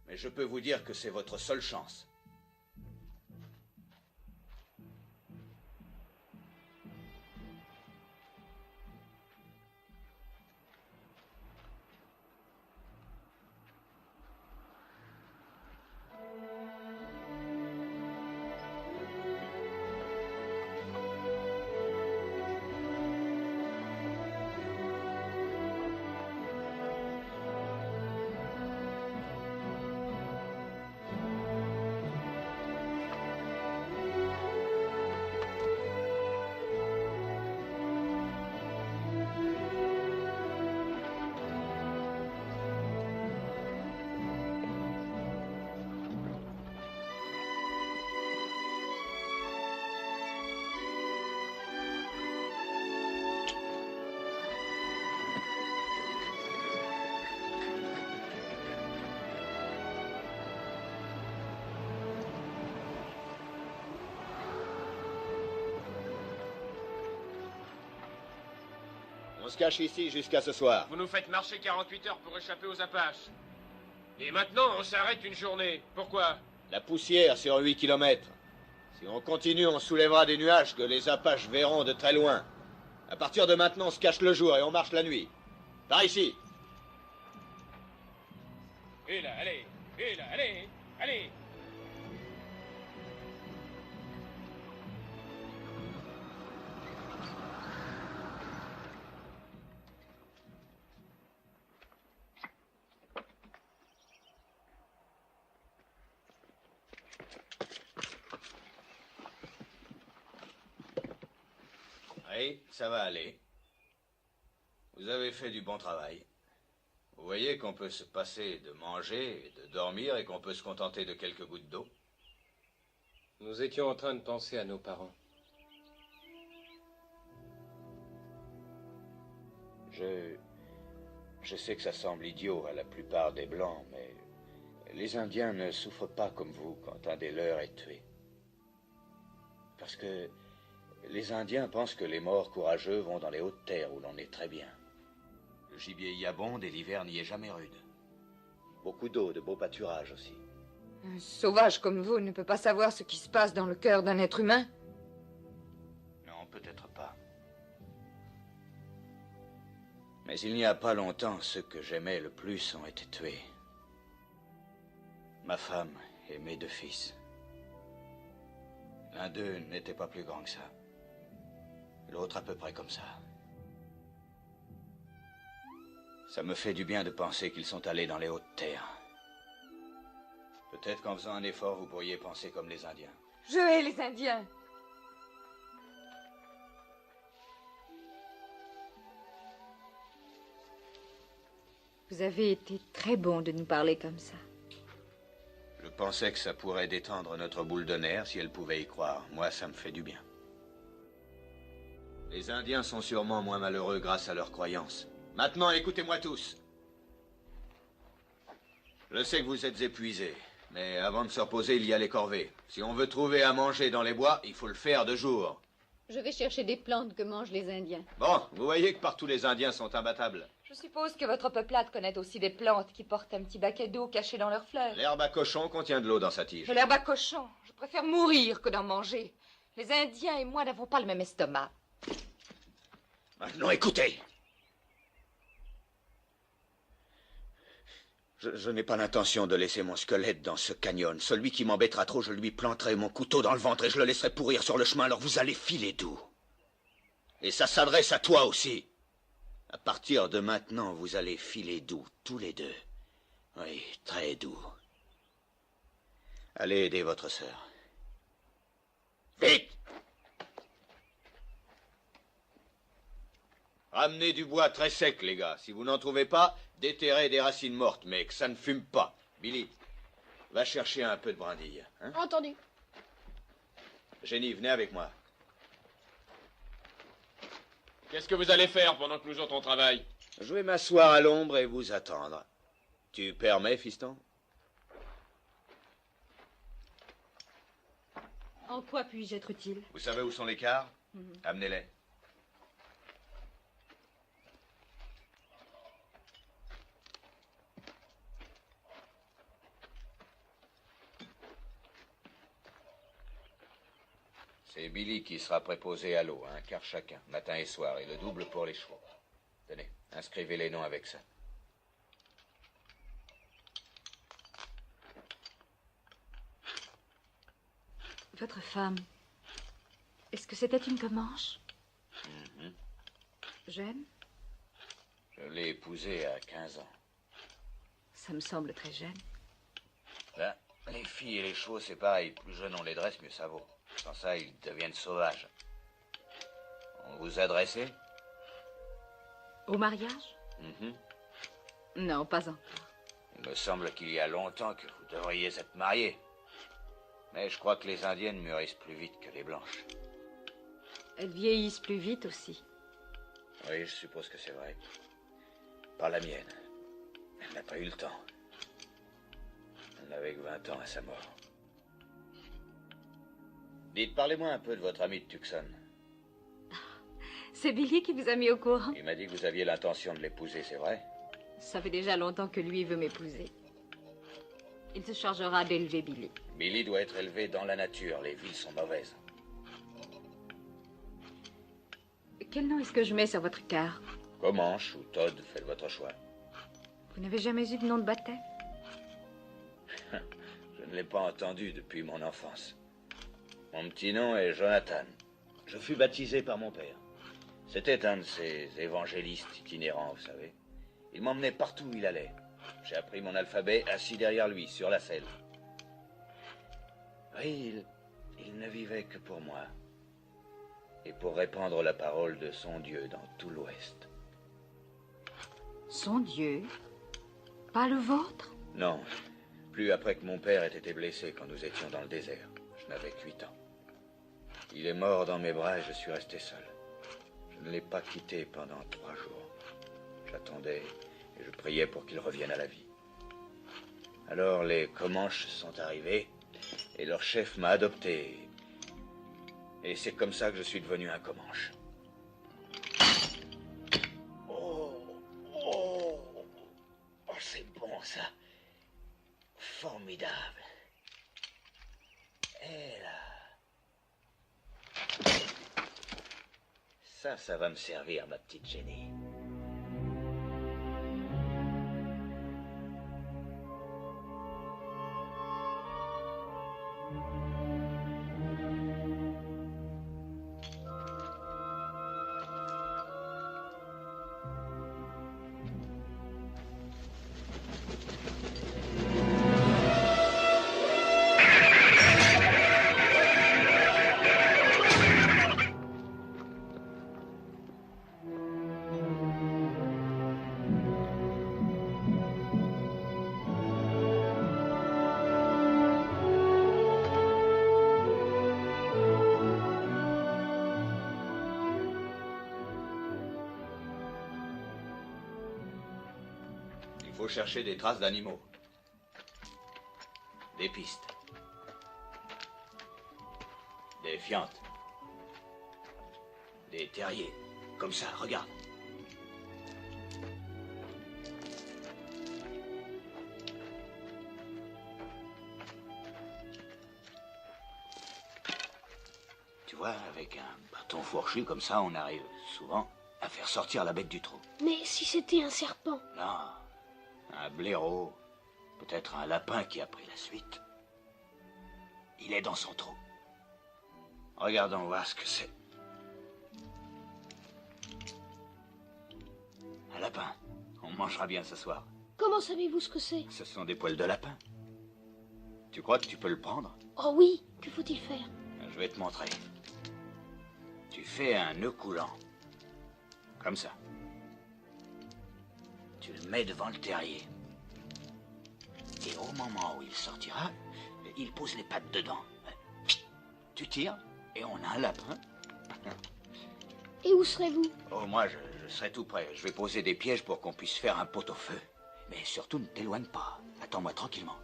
mais je peux vous dire que c'est votre seule chance. se cache ici jusqu'à ce soir. Vous nous faites marcher 48 heures pour échapper aux Apaches. Et maintenant, on s'arrête une journée. Pourquoi? La poussière sur 8 kilomètres. Si on continue, on soulèvera des nuages que les Apaches verront de très loin. À partir de maintenant, on se cache le jour et on marche la nuit. Par ici. Et là, allez. Et là, allez. Allez. Oui, ça va aller. Vous avez fait du bon travail. Vous voyez qu'on peut se passer de manger et de dormir et qu'on peut se contenter de quelques gouttes d'eau. Nous étions en train de penser à nos parents. Je sais que ça semble idiot à la plupart des Blancs, mais les Indiens ne souffrent pas comme vous quand un des leurs est tué. Parce que les Indiens pensent que les morts courageux vont dans les hautes terres où l'on est très bien. Le gibier y abonde et l'hiver n'y est jamais rude. Beaucoup d'eau, de beaux pâturages aussi. Un sauvage comme vous ne peut pas savoir ce qui se passe dans le cœur d'un être humain. Non, peut-être pas. Mais il n'y a pas longtemps, ceux que j'aimais le plus ont été tués. Ma femme et mes 2 fils. L'un d'eux n'était pas plus grand que ça. L'autre à peu près comme ça. Ça me fait du bien de penser qu'ils sont allés dans les hautes terres. Peut-être qu'en faisant un effort, vous pourriez penser comme les Indiens. Je hais les Indiens. Vous avez été très bon de nous parler comme ça. Je pensais que ça pourrait détendre notre boule de nerfs si elle pouvait y croire. Moi, ça me fait du bien. Les Indiens sont sûrement moins malheureux grâce à leurs croyances. Maintenant, écoutez-moi tous. Je sais que vous êtes épuisés, mais avant de se reposer, il y a les corvées. Si on veut trouver à manger dans les bois, il faut le faire de jour. Je vais chercher des plantes que mangent les Indiens. Bon, vous voyez que partout les Indiens sont imbattables. Je suppose que votre peuplade connaît aussi des plantes qui portent un petit baquet d'eau caché dans leurs fleurs. L'herbe à cochon contient de l'eau dans sa tige. De l'herbe à cochon. Je préfère mourir que d'en manger. Les Indiens et moi n'avons pas le même estomac. Maintenant, écoutez. Je n'ai pas l'intention de laisser mon squelette dans ce canyon. Celui qui m'embêtera trop, je lui planterai mon couteau dans le ventre et je le laisserai pourrir sur le chemin, alors vous allez filer doux. Et ça s'adresse à toi aussi. À partir de maintenant, vous allez filer doux, tous les deux. Oui, très doux. Allez aider votre sœur. Vite! Ramenez du bois très sec, les gars. Si vous n'en trouvez pas, déterrez des racines mortes, mais que ça ne fume pas. Billy, va chercher un peu de brindille. Hein? Entendu. Jenny, venez avec moi. Qu'est-ce que vous allez faire pendant que nous autres on travaille? Je vais m'asseoir à l'ombre et vous attendre. Tu permets, fiston? En quoi puis-je être utile? Vous savez où sont les cars? Amenez-les. C'est Billy qui sera préposé à l'eau, un quart chacun, matin et soir, et le double pour les chevaux. Tenez, inscrivez les noms avec ça. Votre femme, est-ce que c'était une Comanche? Jeune? Je l'ai épousée à 15 ans. Ça me semble très jeune. Ben, les filles et les chevaux, c'est pareil. Plus jeunes on les dresse, mieux ça vaut. Sans ça, ils deviennent sauvages. On vous a dressé? Au mariage? Non, pas encore. Il me semble qu'il y a longtemps que vous devriez être mariés. Mais je crois que les Indiennes mûrissent plus vite que les Blanches. Elles vieillissent plus vite aussi. Oui, je suppose que c'est vrai. Pas la mienne. Elle n'a pas eu le temps. Elle n'avait que 20 ans à sa mort. Dites, parlez-moi un peu de votre ami de Tucson. C'est Billy qui vous a mis au courant. Il m'a dit que vous aviez l'intention de l'épouser, c'est vrai? Ça fait déjà longtemps que lui veut m'épouser. Il se chargera d'élever Billy. Billy doit être élevé dans la nature. Les villes sont mauvaises. Quel nom est-ce que je mets sur votre carte? Comanche ou Todd, faites votre choix. Vous n'avez jamais eu de nom de baptême? Je ne l'ai pas entendu depuis mon enfance. Mon petit nom est Jonathan. Je fus baptisé par mon père. C'était un de ces évangélistes itinérants, vous savez. Il m'emmenait partout où il allait. J'ai appris mon alphabet assis derrière lui, sur la selle. Oui, il ne vivait que pour moi. Et pour répandre la parole de son Dieu dans tout l'Ouest. Son Dieu? Pas le vôtre? Non, plus après que mon père ait été blessé quand nous étions dans le désert. Je n'avais que 8 ans. Il est mort dans mes bras et je suis resté seul. Je ne l'ai pas quitté pendant 3 jours. J'attendais et je priais pour qu'il revienne à la vie. Alors les Comanches sont arrivés et leur chef m'a adopté. Et c'est comme ça que je suis devenu un Comanche. Oh, c'est bon ça. Formidable. Et là. Ça va me servir, ma petite Jenny. Il faut chercher des traces d'animaux. Des pistes. Des fientes. Des terriers. Comme ça, regarde. Tu vois, avec un bâton fourchu comme ça, on arrive souvent à faire sortir la bête du trou. Mais si c'était un serpent? Non. Un blaireau, peut-être un lapin qui a pris la suite. Il est dans son trou. Regardons voir ce que c'est. Un lapin. On mangera bien ce soir. Comment savez-vous ce que c'est? Ce sont des poils de lapin. Tu crois que tu peux le prendre? Oh oui, que faut-il faire? Je vais te montrer. Tu fais un nœud coulant. Comme ça. Tu le mets devant le terrier. Et au moment où il sortira, il pose les pattes dedans. Tu tires et on a un lapin. Et où serez-vous? Oh, moi, je serai tout prêt. Je vais poser des pièges pour qu'on puisse faire un pot-au-feu. Mais surtout, ne t'éloigne pas. Attends-moi tranquillement.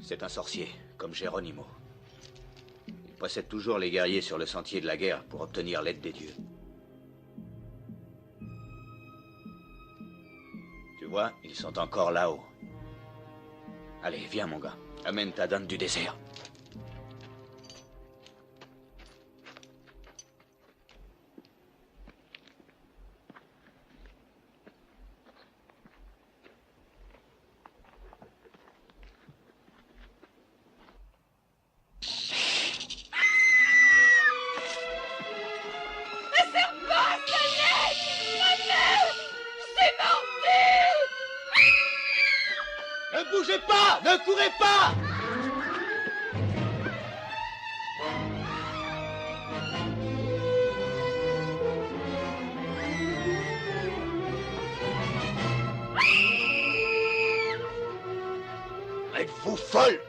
C'est un sorcier, comme Geronimo. Il précède toujours les guerriers sur le sentier de la guerre pour obtenir l'aide des dieux. Tu vois, ils sont encore là-haut. Allez, viens mon gars. Amène ta dinde du désert. Ne bougez pas! Ne courez pas! Êtes-vous folle?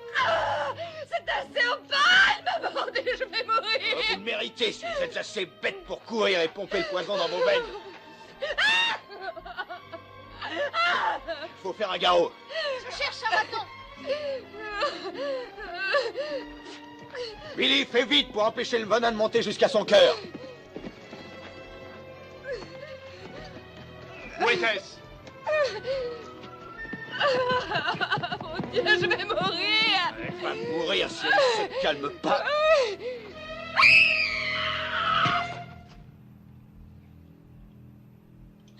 C'est assez opale, m'aborder, je vais mourir. Vous le méritez si vous êtes assez bête pour courir et pomper le poison dans vos veines. Il faut faire un garrot. Je cherche un bâton. Billy, fais vite pour empêcher le venin de monter jusqu'à son cœur. Où était-ce? Mon Dieu, je vais mourir. Elle va mourir si elle ne se calme pas.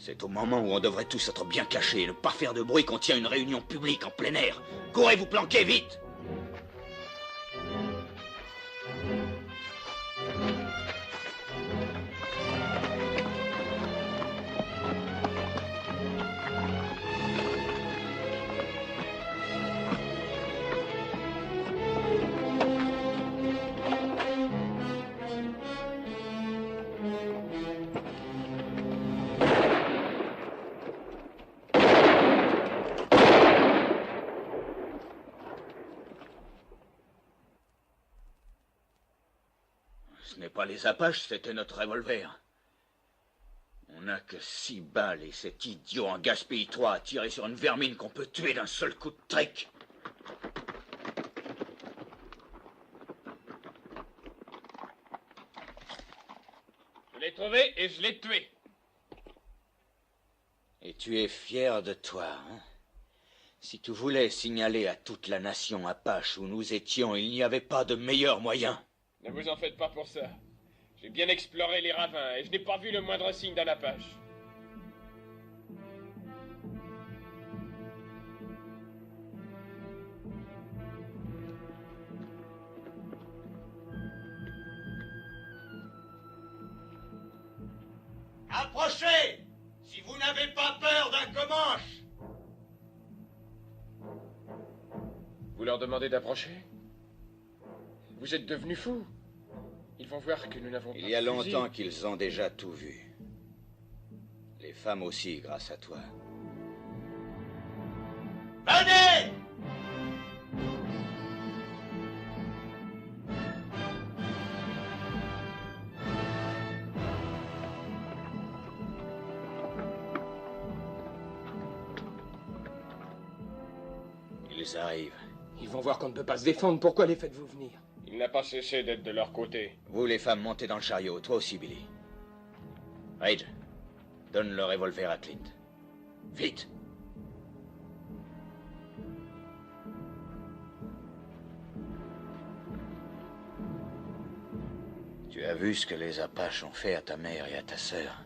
C'est au moment où on devrait tous être bien cachés et ne pas faire de bruit qu'on tient une réunion publique en plein air. Courez vous planquer vite! Ce n'est pas les Apaches, c'était notre revolver. On n'a que 6 balles et cet idiot en gaspille 3 a tiré sur une vermine qu'on peut tuer d'un seul coup de trick. Je l'ai trouvé et je l'ai tué. Et tu es fier de toi, hein? Si tu voulais signaler à toute la nation Apache où nous étions, il n'y avait pas de meilleur moyen. Ne vous en faites pas pour ça. J'ai bien exploré les ravins et je n'ai pas vu le moindre signe d'un Apache. Approchez! Si vous n'avez pas peur d'un Comanche! Vous leur demandez d'approcher? Vous êtes devenus fous. Ils vont voir que nous n'avons pas de Il y a fusil. longtemps qu'ils ont déjà tout vu. Les femmes aussi, grâce à toi. Venez! Ils arrivent. Ils vont voir qu'on ne peut pas se défendre. Pourquoi les faites-vous venir? Il n'a pas cessé d'être de leur côté. Vous, les femmes, montez dans le chariot. Toi aussi, Billy. Rage, donne le revolver à Clint. Vite! Tu as vu ce que les Apaches ont fait à ta mère et à ta sœur.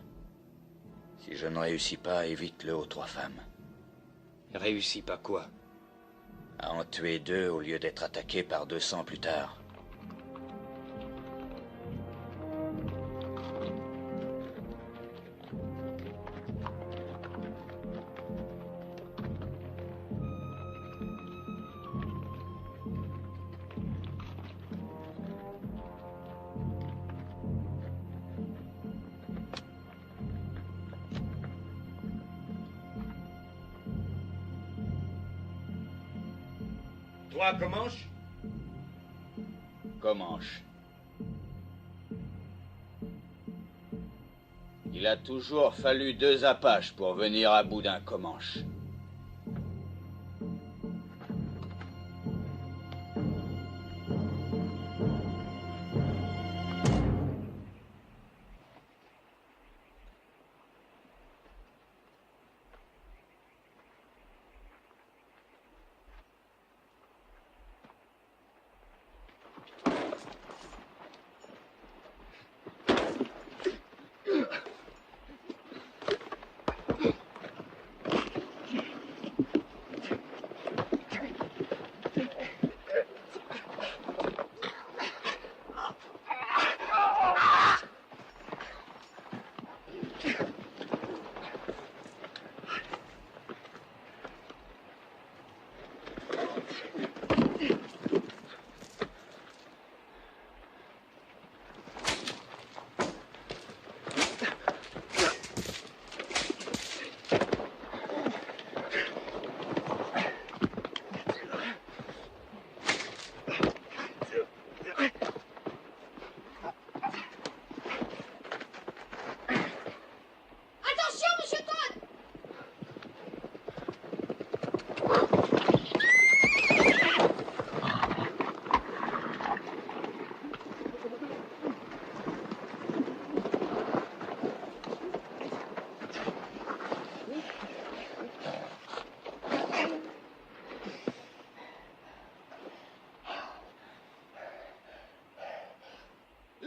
Si je ne réussis pas, évite-le aux 3 femmes. Réussis pas quoi? À en tuer 2 au lieu d'être attaqué par 200 plus tard. Toi, Comanche? Comanche. Il a toujours fallu 2 Apaches pour venir à bout d'un Comanche.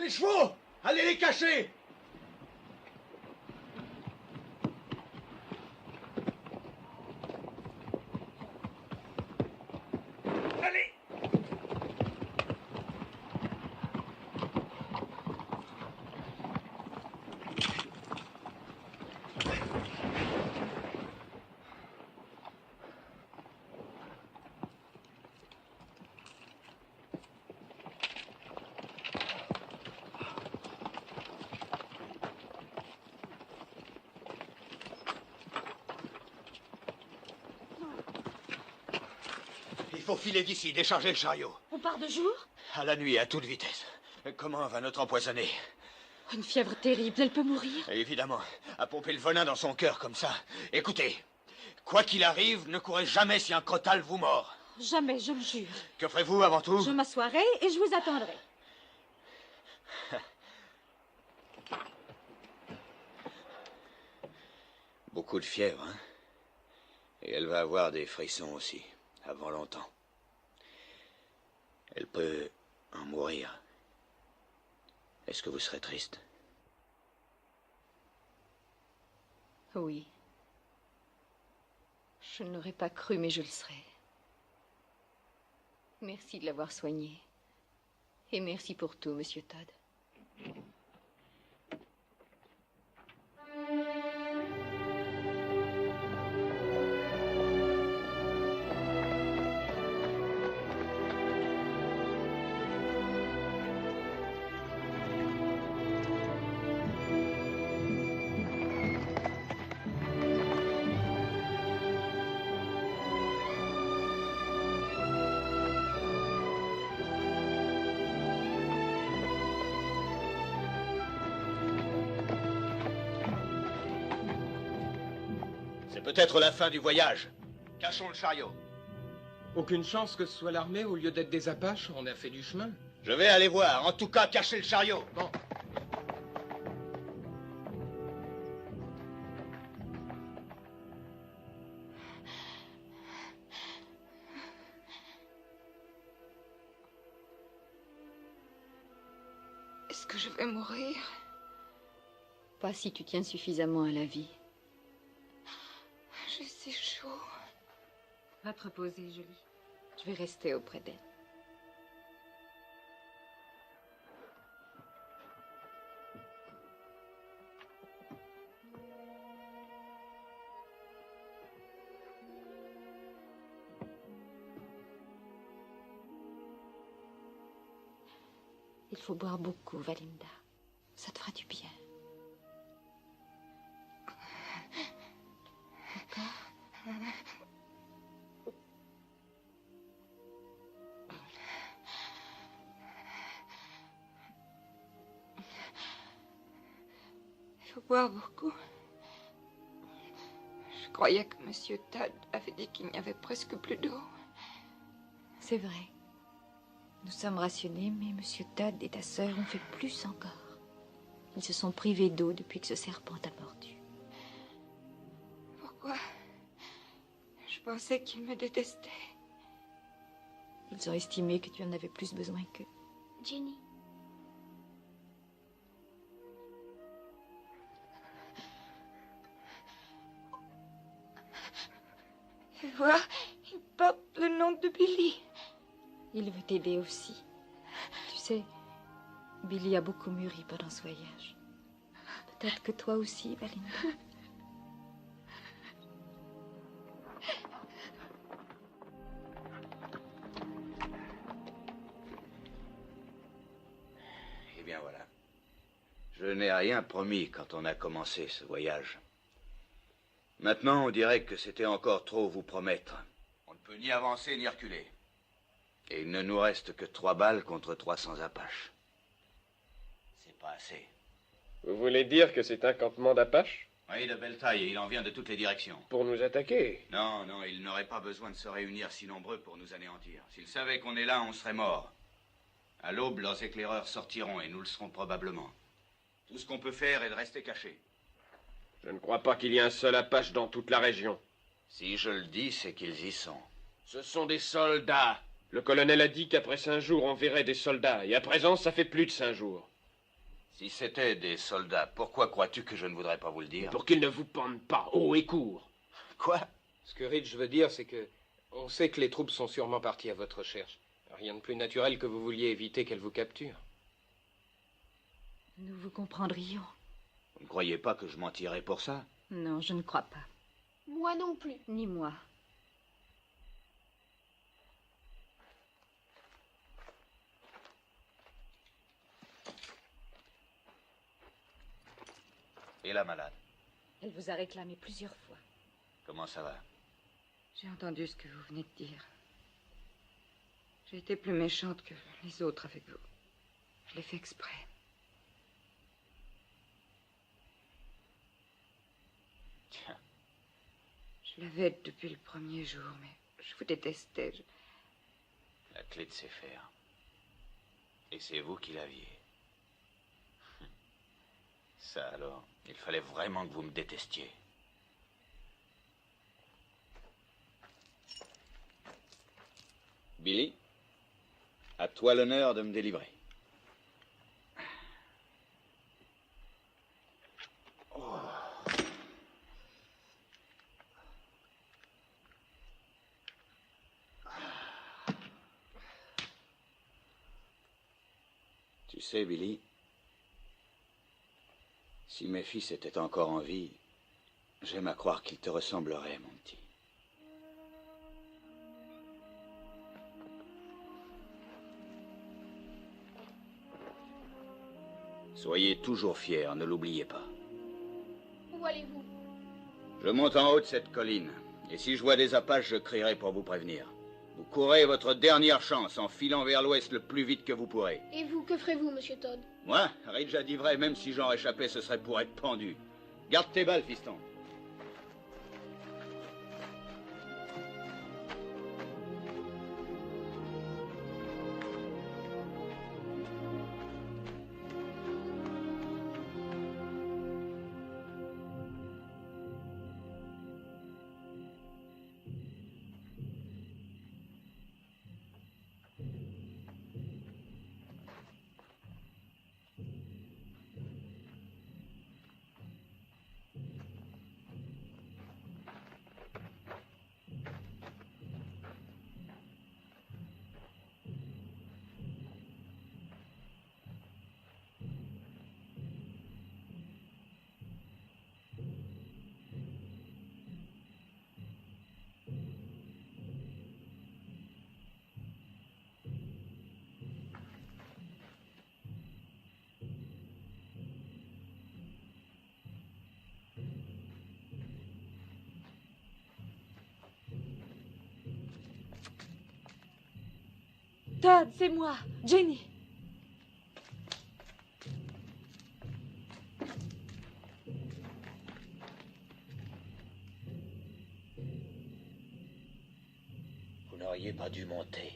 les chevaux! Allez les cacher! Allez! Il faut filer d'ici, décharger le chariot. On part de jour? À la nuit, à toute vitesse. Comment va notre empoisonné? Une fièvre terrible, elle peut mourir. Évidemment, à pomper le venin dans son cœur comme ça. Écoutez, quoi qu'il arrive, ne courez jamais si un crotal vous mord. Jamais, je le jure. Que ferez-vous avant tout? Je m'assoirai et je vous attendrai. Beaucoup de fièvre, hein? Et elle va avoir des frissons aussi, avant longtemps. Elle peut en mourir. Est-ce que vous serez triste? Oui. Je ne l'aurais pas cru, mais je le serais. Merci de l'avoir soigné. Et merci pour tout, Monsieur Todd. C'est peut-être la fin du voyage. Cachons le chariot. Aucune chance que ce soit l'armée au lieu d'être des Apaches. On a fait du chemin. Je vais aller voir. En tout cas, cachez le chariot. Bon. Est-ce que je vais mourir? Pas si tu tiens suffisamment à la vie. J'ai si chaud. Va te reposer, Julie. Je vais rester auprès d'elle. Il faut boire beaucoup, Valinda. Ça te fera du bien. Il faut boire beaucoup. Je croyais que Monsieur Todd avait dit qu'il n'y avait presque plus d'eau. C'est vrai. Nous sommes rationnés, mais Monsieur Todd et ta sœur ont fait plus encore. Ils se sont privés d'eau depuis que ce serpent t'a mordu. Pourquoi? Je pensais qu'ils me détestaient. Ils ont estimé que tu en avais plus besoin qu'eux. Jenny. Et voir, il porte le nom de Billy. Il veut t'aider aussi. Tu sais, Billy a beaucoup mûri pendant ce voyage. Peut-être que toi aussi, Valinda. Eh bien voilà. Je n'ai rien promis quand on a commencé ce voyage. Maintenant, on dirait que c'était encore trop vous promettre. On ne peut ni avancer ni reculer. Et il ne nous reste que 3 balles contre 300 Apaches. C'est pas assez. Vous voulez dire que c'est un campement d'Apaches? Oui, de belle taille, et il en vient de toutes les directions. Pour nous attaquer? Non, non, ils n'auraient pas besoin de se réunir si nombreux pour nous anéantir. S'ils savaient qu'on est là, on serait morts. À l'aube, leurs éclaireurs sortiront, et nous le serons probablement. Tout ce qu'on peut faire est de rester cachés. Je ne crois pas qu'il y ait un seul Apache dans toute la région. Si je le dis, c'est qu'ils y sont. Ce sont des soldats. Le colonel a dit qu'après 5 jours, on verrait des soldats. Et à présent, ça fait plus de 5 jours. Si c'était des soldats, pourquoi crois-tu que je ne voudrais pas vous le dire? Pour qu'ils ne vous pendent pas haut et court. Quoi? Ce que Ridge veut dire, c'est que... On sait que les troupes sont sûrement parties à votre recherche. Rien de plus naturel que vous vouliez éviter qu'elles vous capturent. Nous vous comprendrions. Vous ne croyez pas que je mentirais pour ça? Non, je ne crois pas. Moi non plus. Ni moi. Et la malade? Elle vous a réclamé plusieurs fois. Comment ça va? J'ai entendu ce que vous venez de dire. J'ai été plus méchante que les autres avec vous. Je l'ai fait exprès. Tiens. Je l'avais depuis le premier jour, mais je vous détestais. La clé de ses fers. Et c'est vous qui l'aviez. Ça alors, il fallait vraiment que vous me détestiez. Billy, à toi l'honneur de me délivrer. Oh. Tu sais, Billy, si mes fils étaient encore en vie, j'aime à croire qu'ils te ressembleraient, mon petit. Soyez toujours fiers, ne l'oubliez pas. Où allez-vous? Je monte en haut de cette colline, et si je vois des Apaches, je crierai pour vous prévenir. Vous courez votre dernière chance en filant vers l'ouest le plus vite que vous pourrez. Et vous, que ferez-vous, monsieur Todd? Moi, Ridge a dit vrai, même si j'en réchappais, ce serait pour être pendu. Garde tes balles, fiston. Todd, c'est moi, Jenny. Vous n'auriez pas dû monter.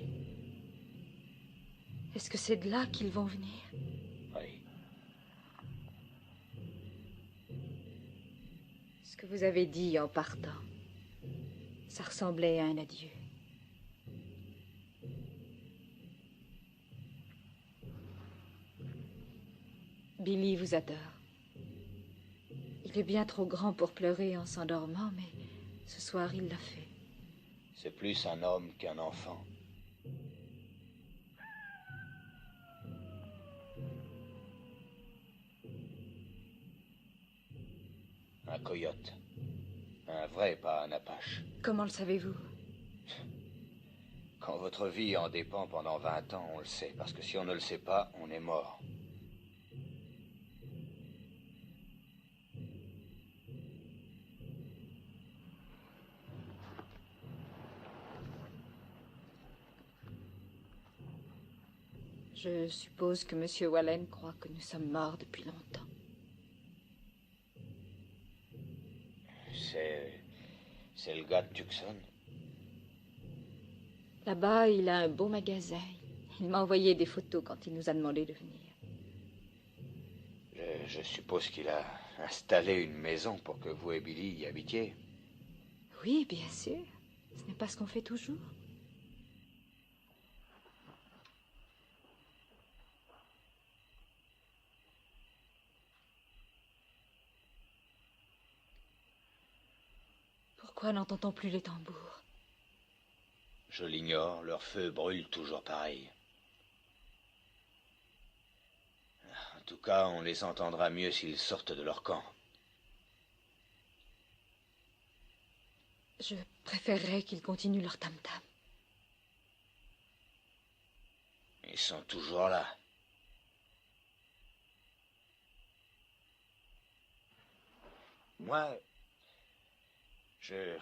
Est-ce que c'est de là qu'ils vont venir? Oui. Ce que vous avez dit en partant, ça ressemblait à un adieu. Billy vous adore. Il est bien trop grand pour pleurer en s'endormant, mais ce soir, il l'a fait. C'est plus un homme qu'un enfant. Un coyote. Un vrai, pas un Apache. Comment le savez-vous? Quand votre vie en dépend pendant 20 ans, on le sait. Parce que si on ne le sait pas, on est mort. Je suppose que M. Wallen croit que nous sommes morts depuis longtemps. C'est le gars de Tucson. Là-bas, il a un beau magasin. Il m'a envoyé des photos quand il nous a demandé de venir. Je suppose qu'il a installé une maison pour que vous et Billy y habitiez. Oui, bien sûr. Ce n'est pas ce qu'on fait toujours. Pourquoi n'entend-on plus les tambours? Je l'ignore, leur feu brûle toujours pareil. En tout cas, on les entendra mieux s'ils sortent de leur camp. Je préférerais qu'ils continuent leur tam-tam. Ils sont toujours là. Moi, je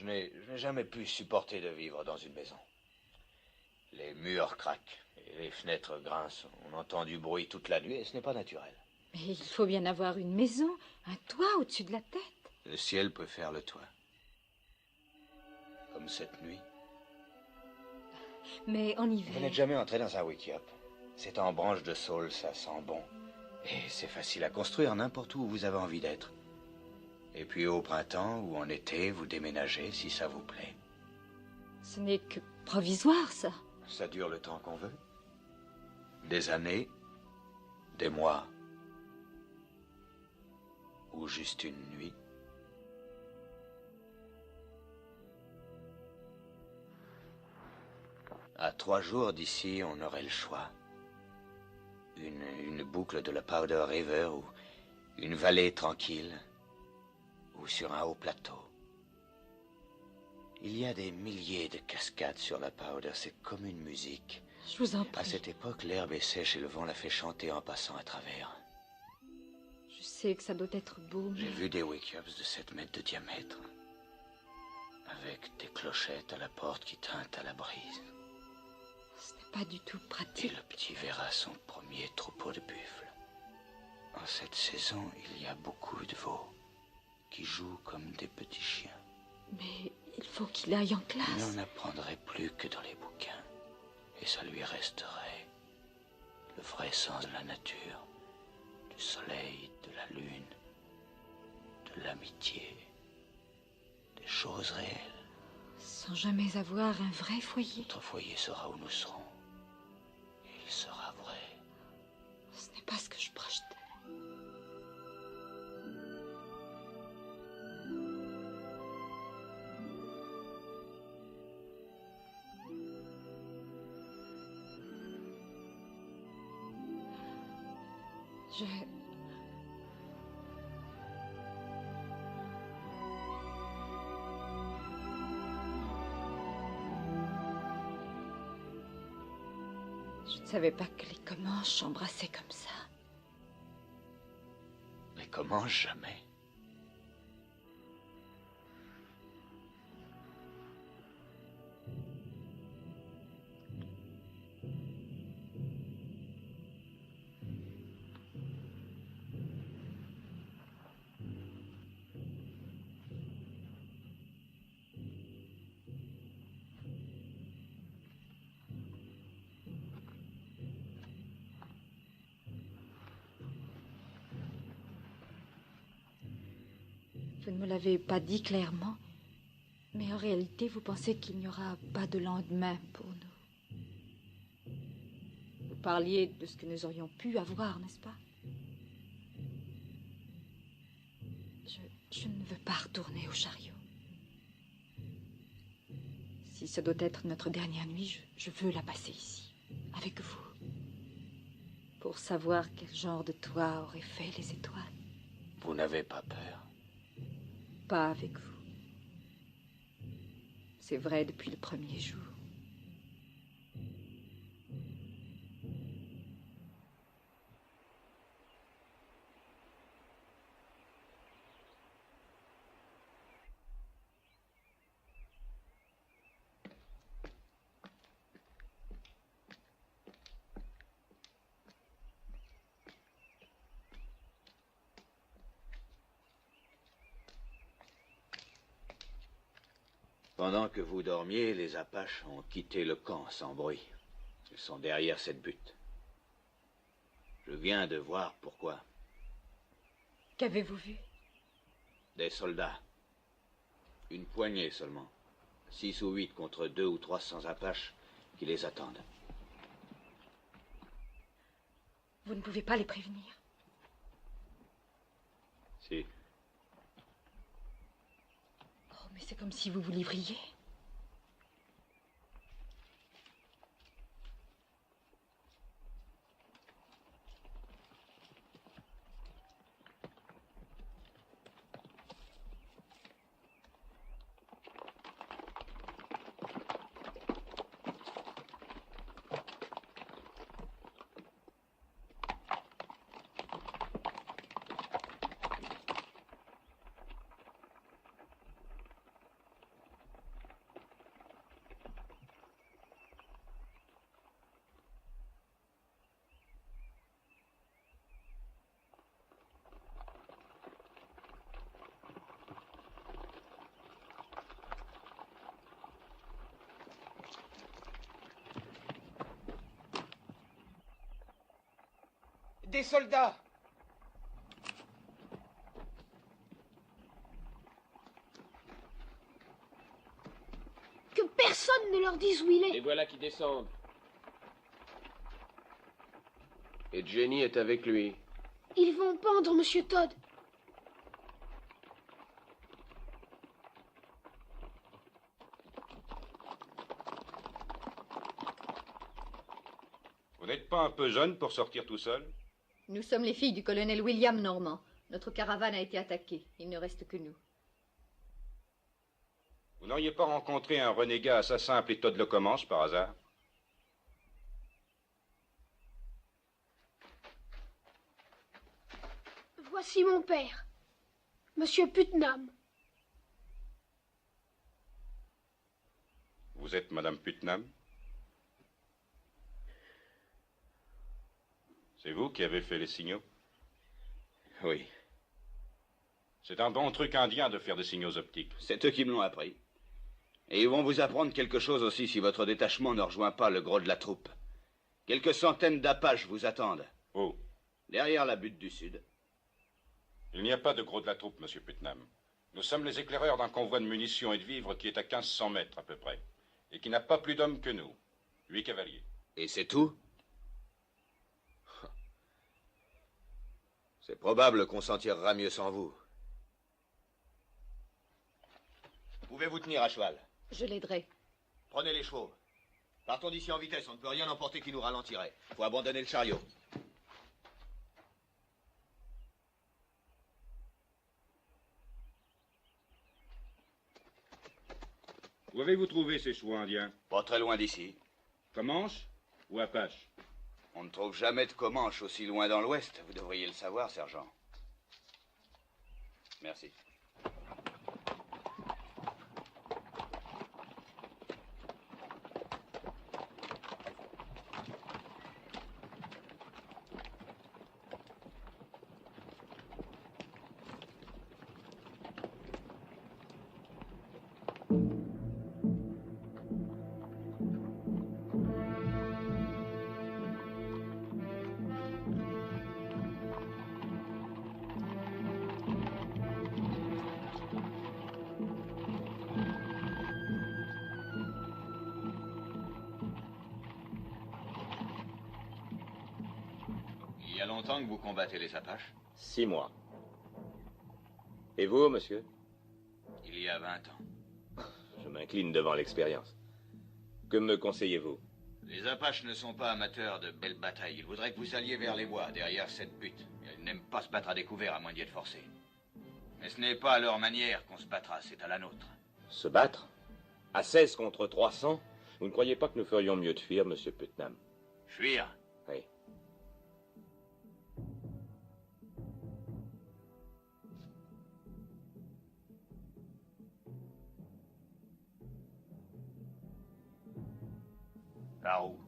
n'ai jamais pu supporter de vivre dans une maison. Les murs craquent et les fenêtres grincent. On entend du bruit toute la nuit et ce n'est pas naturel. Mais il faut bien avoir une maison, un toit au-dessus de la tête. Le ciel peut faire le toit. Comme cette nuit. Mais en hiver... Vous n'êtes jamais entré dans un wickiup. C'est en branche de saule, ça sent bon. Et c'est facile à construire n'importe où vous avez envie d'être. Et puis au printemps ou en été, vous déménagez si ça vous plaît. Ce n'est que provisoire, ça. Ça dure le temps qu'on veut. Des années, des mois. Ou juste une nuit. À 3 jours d'ici, on aurait le choix. Une boucle de la Powder River ou une vallée tranquille ou sur un haut plateau. Il y a des milliers de cascades sur la Powder, c'est comme une musique. Je vous en prie. À cette époque, l'herbe est sèche et le vent la fait chanter en passant à travers. Je sais que ça doit être beau, mais... J'ai vu des wickiups de 7 mètres de diamètre, avec des clochettes à la porte qui tintent à la brise. Ce n'est pas du tout pratique. Et le petit verra son premier troupeau de buffles. En cette saison, il y a beaucoup de veaux qui jouent comme des petits chiens. Mais il faut qu'il aille en classe. Il n'en apprendrait plus que dans les bouquins. Et ça lui resterait le vrai sens de la nature, du soleil, de la lune, de l'amitié, des choses réelles. Sans jamais avoir un vrai foyer. Notre foyer sera où nous serons. Il sera vrai. Ce n'est pas ce que je projetais. Je ne savais pas que les Comanches s'embrassaient comme ça. Les Comanches, jamais. Vous ne me l'avez pas dit clairement, mais en réalité, vous pensez qu'il n'y aura pas de lendemain pour nous. Vous parliez de ce que nous aurions pu avoir, n'est-ce pas? Je ne veux pas retourner au chariot. Si ce doit être notre dernière nuit, je veux la passer ici, avec vous, pour savoir quel genre de toit auraient fait les étoiles. Vous n'avez pas peur? Pas avec vous. C'est vrai depuis le premier jour. Pendant que vous dormiez, les Apaches ont quitté le camp sans bruit. Ils sont derrière cette butte. Je viens de voir pourquoi. Qu'avez-vous vu? Des soldats. Une poignée seulement. 6 ou 8 contre 200 ou 300 Apaches qui les attendent. Vous ne pouvez pas les prévenir. Si. Oh, Mais c'est comme si vous vous livriez. Des soldats! Que personne ne leur dise où il est. Les voilà qui descendent. Et Jenny est avec lui. Ils vont pendre Monsieur Todd. Vous n'êtes pas un peu jeune pour sortir tout seul? Nous sommes les filles du colonel William Normand. Notre caravane a été attaquée. Il ne reste que nous. Vous n'auriez pas rencontré un renégat assassin appelé Todd le Comanche par hasard? Voici mon père, Monsieur Putnam. Vous êtes Madame Putnam? C'est vous qui avez fait les signaux? Oui. C'est un bon truc indien de faire des signaux optiques. C'est eux qui me l'ont appris. Et ils vont vous apprendre quelque chose aussi si votre détachement ne rejoint pas le gros de la troupe. Quelques centaines d'Apaches vous attendent. Où? Derrière la butte du Sud. Il n'y a pas de gros de la troupe, Monsieur Putnam. Nous sommes les éclaireurs d'un convoi de munitions et de vivres qui est à 1500 mètres à peu près, et qui n'a pas plus d'hommes que nous. 8 cavaliers. Et c'est tout? C'est probable qu'on s'en tirera mieux sans vous. Pouvez-vous tenir à cheval? Je l'aiderai. Prenez les chevaux. Partons d'ici en vitesse, on ne peut rien emporter qui nous ralentirait. Faut abandonner le chariot. Où avez-vous trouvé ces chevaux indiens? Pas très loin d'ici. Comanche ou Apache? On ne trouve jamais de Comanche aussi loin dans l'ouest. Vous devriez le savoir, sergent. Merci. Il y a longtemps que vous combattez les Apaches? 6 mois. Et vous, monsieur? Il y a 20 ans. Je m'incline devant l'expérience. Que me conseillez-vous? Les Apaches ne sont pas amateurs de belles batailles. Ils voudraient que vous alliez vers les bois, derrière cette butte. Ils n'aiment pas se battre à découvert, à moins d'y être forcés. Mais ce n'est pas à leur manière qu'on se battra, c'est à la nôtre. Se battre? À 16 contre 300? Vous ne croyez pas que nous ferions mieux de fuir, monsieur Putnam? Fuir? Oui. Par où?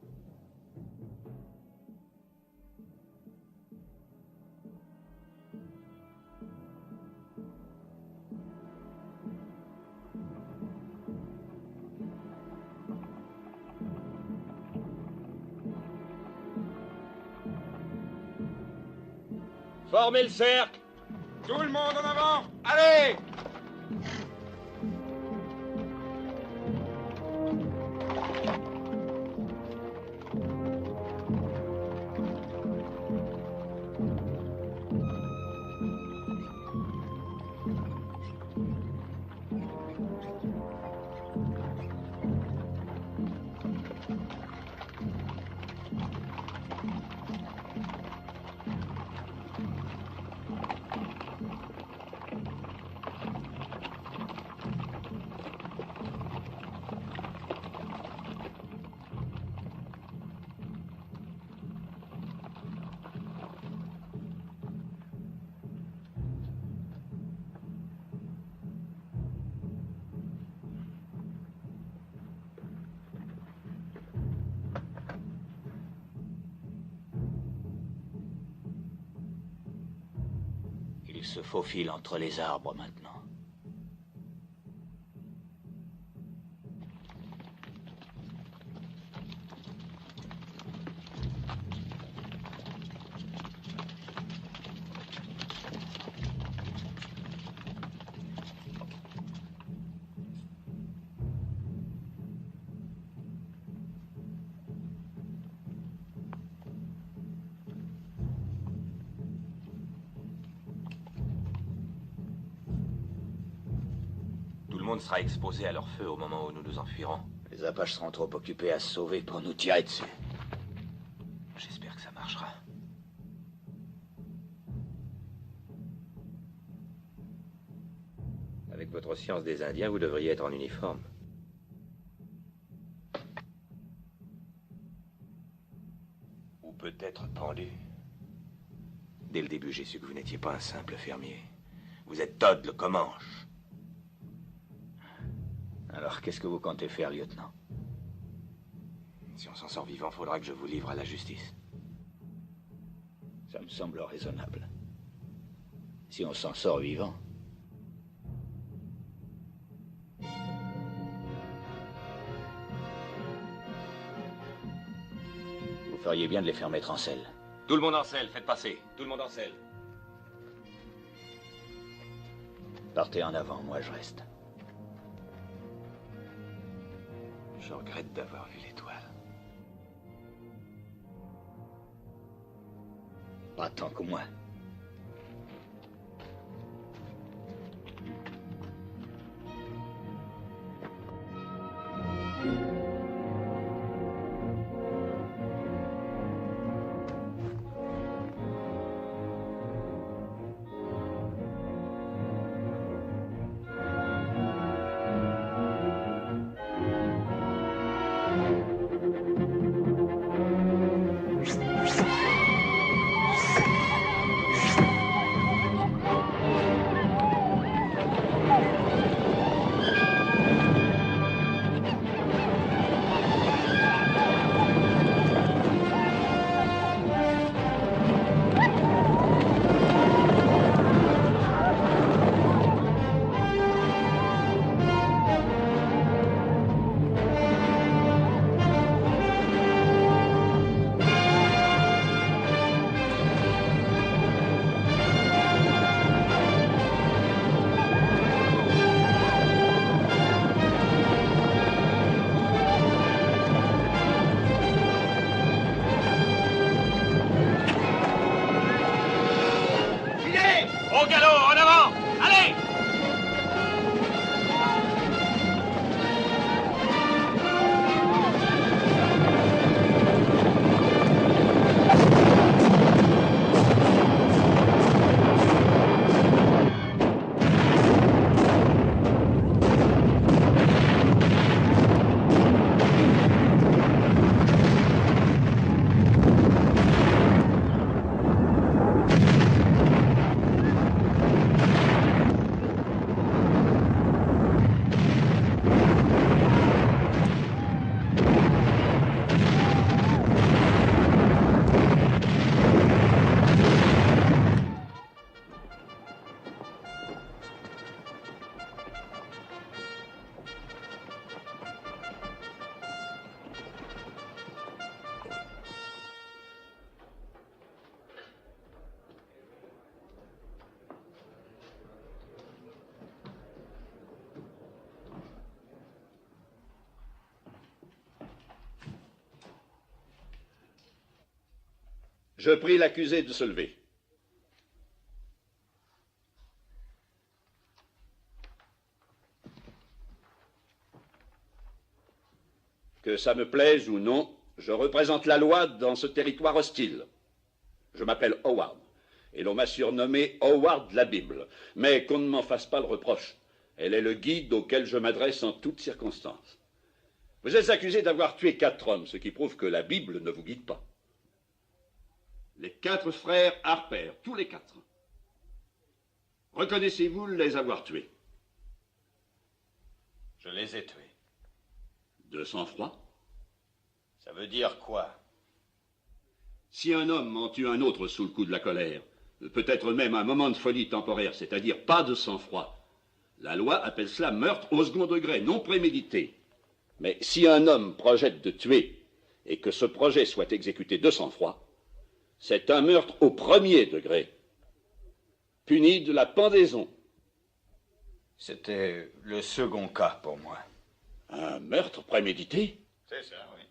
Formez le cercle! Tout le monde en avant! Allez! se faufile entre les arbres maintenant. Sera exposé à leur feu au moment où nous nous enfuirons. Les Apaches seront trop occupés à se sauver pour nous tirer dessus. J'espère que ça marchera. Avec votre science des Indiens, vous devriez être en uniforme. Ou peut-être pendu. Dès le début, j'ai su que vous n'étiez pas un simple fermier. Vous êtes Todd le Comanche. Alors, qu'est-ce que vous comptez faire, lieutenant? Si on s'en sort vivant, faudra que je vous livre à la justice. Ça me semble raisonnable. Si on s'en sort vivant. Vous feriez bien de les faire mettre en selle. Tout le monde en selle, faites passer. Tout le monde en selle. Partez en avant, moi je reste. Je regrette d'avoir vu l'étoile. Pas tant que moi. Je prie l'accusé de se lever. Que ça me plaise ou non, je représente la loi dans ce territoire hostile. Je m'appelle Howard, et l'on m'a surnommé Howard la Bible. Mais qu'on ne m'en fasse pas le reproche. Elle est le guide auquel je m'adresse en toutes circonstances. Vous êtes accusé d'avoir tué 4 hommes, ce qui prouve que la Bible ne vous guide pas. Les 4 frères Harper, tous les 4. Reconnaissez-vous les avoir tués? Je les ai tués. De sang-froid? Ça veut dire quoi? Si un homme en tue un autre sous le coup de la colère, Peut-être même un moment de folie temporaire, c'est-à-dire pas de sang-froid. La loi appelle cela meurtre au second degré, non prémédité. Mais si un homme projette de tuer et que ce projet soit exécuté de sang-froid, c'est un meurtre au premier degré, puni de la pendaison. C'était le second cas pour moi. Un meurtre prémédité? C'est ça, oui.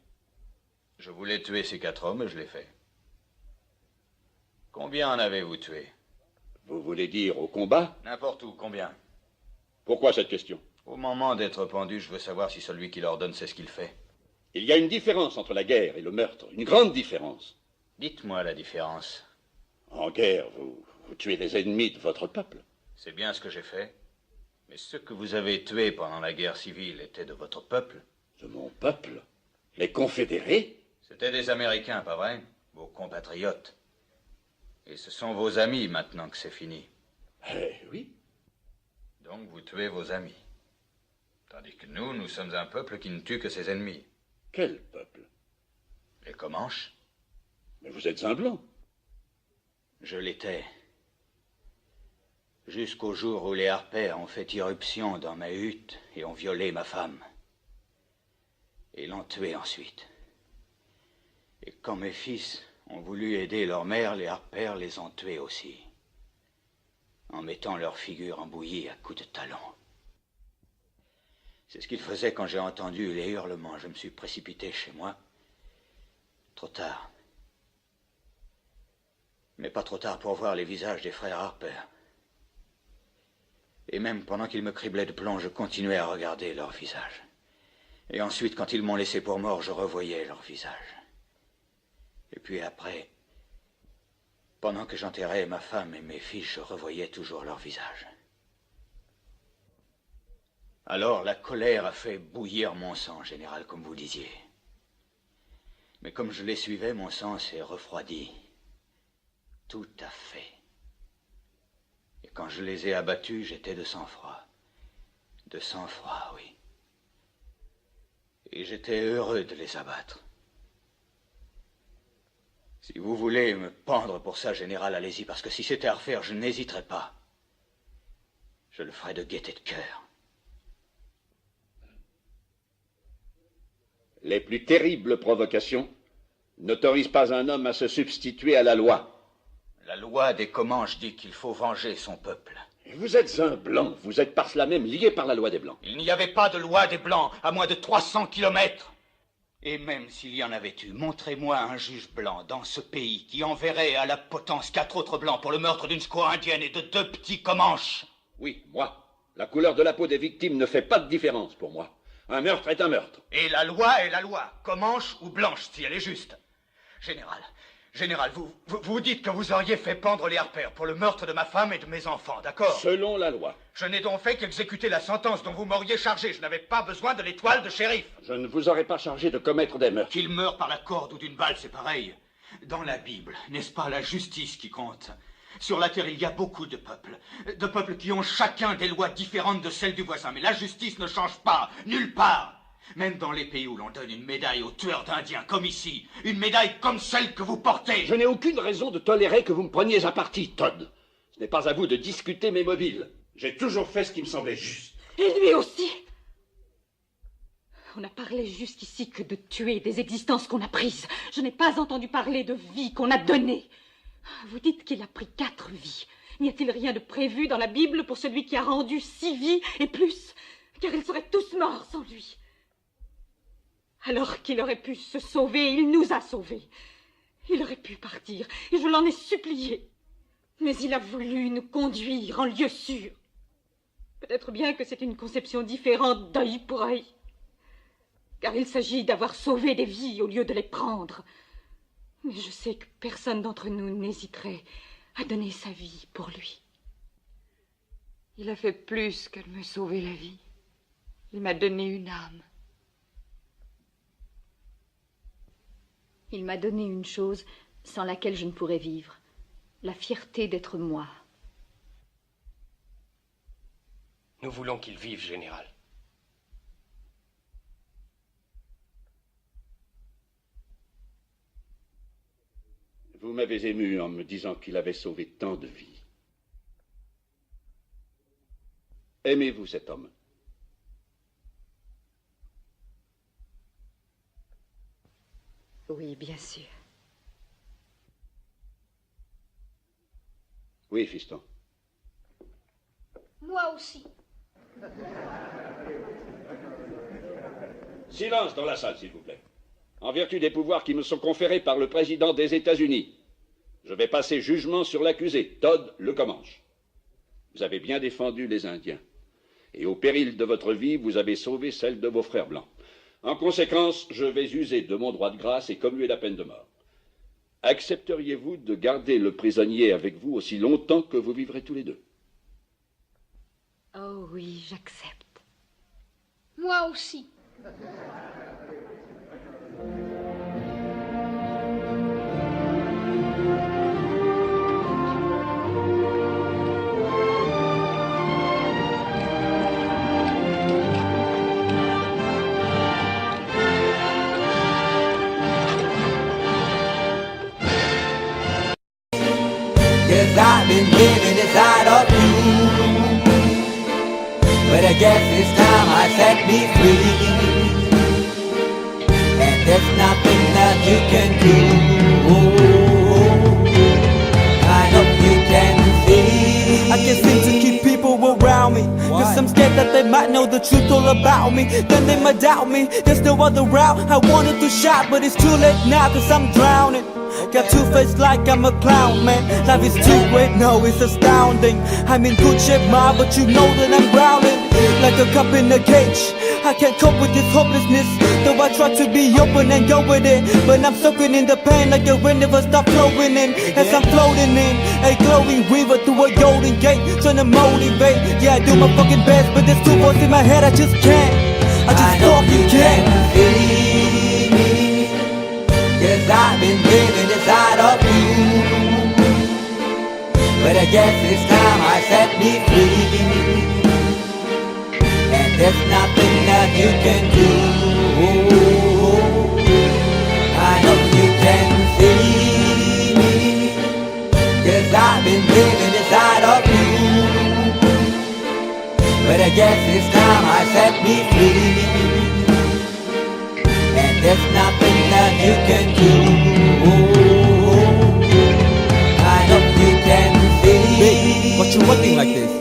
Je voulais tuer ces 4 hommes et je l'ai fait. Combien en avez-vous tué? Vous voulez dire au combat? N'importe où, combien? Pourquoi cette question? Au moment d'être pendu, je veux savoir si celui qui l'ordonne sait ce qu'il fait. Il y a une différence entre la guerre et le meurtre, une grande différence. Dites-moi la différence. En guerre, vous tuez les ennemis de votre peuple. C'est bien ce que j'ai fait. Mais ceux que vous avez tués pendant la guerre civile étaient de votre peuple. De mon peuple? Les confédérés? C'étaient des Américains, pas vrai? Vos compatriotes. Et ce sont vos amis maintenant que c'est fini. Eh oui. Donc vous tuez vos amis. Tandis que nous sommes un peuple qui ne tue que ses ennemis. Quel peuple? Les Comanches. Mais vous êtes un blanc. Je l'étais. Jusqu'au jour où les Harper ont fait irruption dans ma hutte et ont violé ma femme. Et l'ont tuée ensuite. Et quand mes fils ont voulu aider leur mère, les Harper les ont tués aussi. En mettant leur figure en bouillie à coups de talon. C'est ce qu'ils faisaient quand j'ai entendu les hurlements. Je me suis précipité chez moi. Trop tard. Mais pas trop tard pour voir les visages des frères Harper. Et même pendant qu'ils me criblaient de plomb, je continuais à regarder leurs visages. Et ensuite, quand ils m'ont laissé pour mort, je revoyais leurs visages. Et puis après, pendant que j'enterrais ma femme et mes fils, je revoyais toujours leurs visages. Alors la colère a fait bouillir mon sang, général, comme vous disiez. Mais comme je les suivais, mon sang s'est refroidi. Tout à fait. Et quand je les ai abattus, j'étais de sang-froid. De sang-froid, oui. Et j'étais heureux de les abattre. Si vous voulez me pendre pour ça, général, allez-y, parce que si c'était à refaire, je n'hésiterais pas. Je le ferais de gaieté de cœur. Les plus terribles provocations n'autorisent pas un homme à se substituer à la loi. La loi des Comanches dit qu'il faut venger son peuple. Vous êtes un blanc, vous êtes par cela même lié par la loi des Blancs. Il n'y avait pas de loi des Blancs à moins de 300 kilomètres. Et même s'il y en avait eu, montrez-moi un juge blanc dans ce pays qui enverrait à la potence 4 autres blancs pour le meurtre d'une squaw indienne et de 2 petits Comanches. Oui, moi. La couleur de la peau des victimes ne fait pas de différence pour moi. Un meurtre est un meurtre. Et la loi est la loi, Comanche ou blanche, si elle est juste. Général, vous dites que vous auriez fait pendre les Harper pour le meurtre de ma femme et de mes enfants, d'accord? Selon la loi. Je n'ai donc fait qu'exécuter la sentence dont vous m'auriez chargé. Je n'avais pas besoin de l'étoile de shérif. Je ne vous aurais pas chargé de commettre des meurtres. Qu'il meure par la corde ou d'une balle, c'est pareil. Dans la Bible, n'est-ce pas la justice qui compte? Sur la terre, il y a beaucoup de peuples qui ont chacun des lois différentes de celles du voisin. Mais la justice ne change pas, nulle part. Même dans les pays où l'on donne une médaille aux tueurs d'Indiens, comme ici, une médaille comme celle que vous portez. Je n'ai aucune raison de tolérer que vous me preniez à partie, Todd. Ce n'est pas à vous de discuter mes mobiles. J'ai toujours fait ce qui me semblait juste. Et lui aussi. On n'a parlé jusqu'ici que de tuer des existences qu'on a prises. Je n'ai pas entendu parler de vies qu'on a données. Vous dites qu'il a pris 4 vies. N'y a-t-il rien de prévu dans la Bible pour celui qui a rendu 6 vies et plus? Car ils seraient tous morts sans lui. Alors qu'il aurait pu se sauver, il nous a sauvés. Il aurait pu partir, et je l'en ai supplié. Mais il a voulu nous conduire en lieu sûr. Peut-être bien que c'est une conception différente d'œil pour œil. Car il s'agit d'avoir sauvé des vies au lieu de les prendre. Mais je sais que personne d'entre nous n'hésiterait à donner sa vie pour lui. Il a fait plus que de me sauver la vie. Il m'a donné une âme. Il m'a donné une chose sans laquelle je ne pourrais vivre. La fierté d'être moi. Nous voulons qu'il vive, général. Vous Vous m'avez ému en me disant qu'il avait sauvé tant de vies. Aimez-vous cet homme? Oui, bien sûr. Oui, fiston. Moi aussi. Silence dans la salle, s'il vous plaît. En vertu des pouvoirs qui me sont conférés par le président des États-Unis, je vais passer jugement sur l'accusé, Todd Le Comanche. Vous avez bien défendu les Indiens. Et au péril de votre vie, vous avez sauvé celle de vos frères blancs. En conséquence, je vais user de mon droit de grâce et commuer la peine de mort. Accepteriez-vous de garder le prisonnier avec vous aussi longtemps que vous vivrez tous les deux? Oh oui, j'accepte. Moi aussi. Cause I've been living inside of you, but I guess this time I set me free, and there's nothing that you can do. I hope you can see. I can't seem to keep people around me, cause I'm scared that they might know the truth all about me. Then they might doubt me, there's no other route. I wanted to shout, but it's too late now cause I'm drowning. Got two-faced like I'm a clown, man. Life is too great, no, it's astounding. I'm in good shape, ma, but you know that I'm drowning like a cup in a cage. I can't cope with this hopelessness, though I try to be open and go with it, but I'm soaking in the pain like the wind never stop flowing in. As I'm floating in a glowing river through a golden gate, trying to motivate. Yeah, I do my fucking best, but there's two voices in my head, I just can't. I just fucking can't. Cause I've been living inside of you, but I guess this time I set me free, and there's nothing that you can do. I hope you can see me, cause I've been living inside of you, but I guess this time I set me free, and there's nothing that you can do. I hope you can see. Babe, what you looking like this?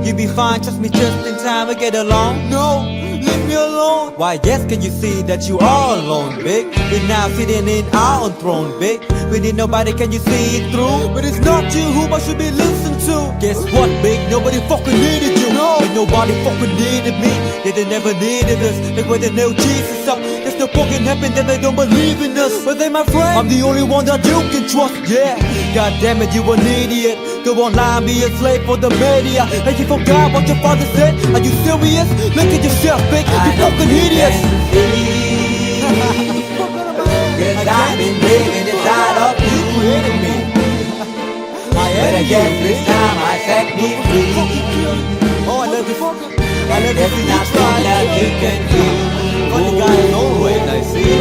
You be fine, trust me, just in time to get along. No, leave me alone. Why, yes, can you see that you are alone, big? We're now sitting in our own throne, big. We need nobody, can you see it through? But it's not you who I should be listening to. Guess what, big? Nobody fucking needed you. No, ain't nobody fucking needed me. Yeah, they never needed us. Like when they nailed Jesus up, there's no fucking heaven that they don't believe in us. But they my friend, I'm the only one that you can trust. Yeah, god damn it, you an idiot. Go online, be a slave for the media. And you forgot what your father said. Are you serious? Look at yourself, big. You fucking idiots. Cause I've been living inside of you, but I guess this time I set me free. Oh, I love this. And there's nothing that you can do. Funny guy, no way, I see.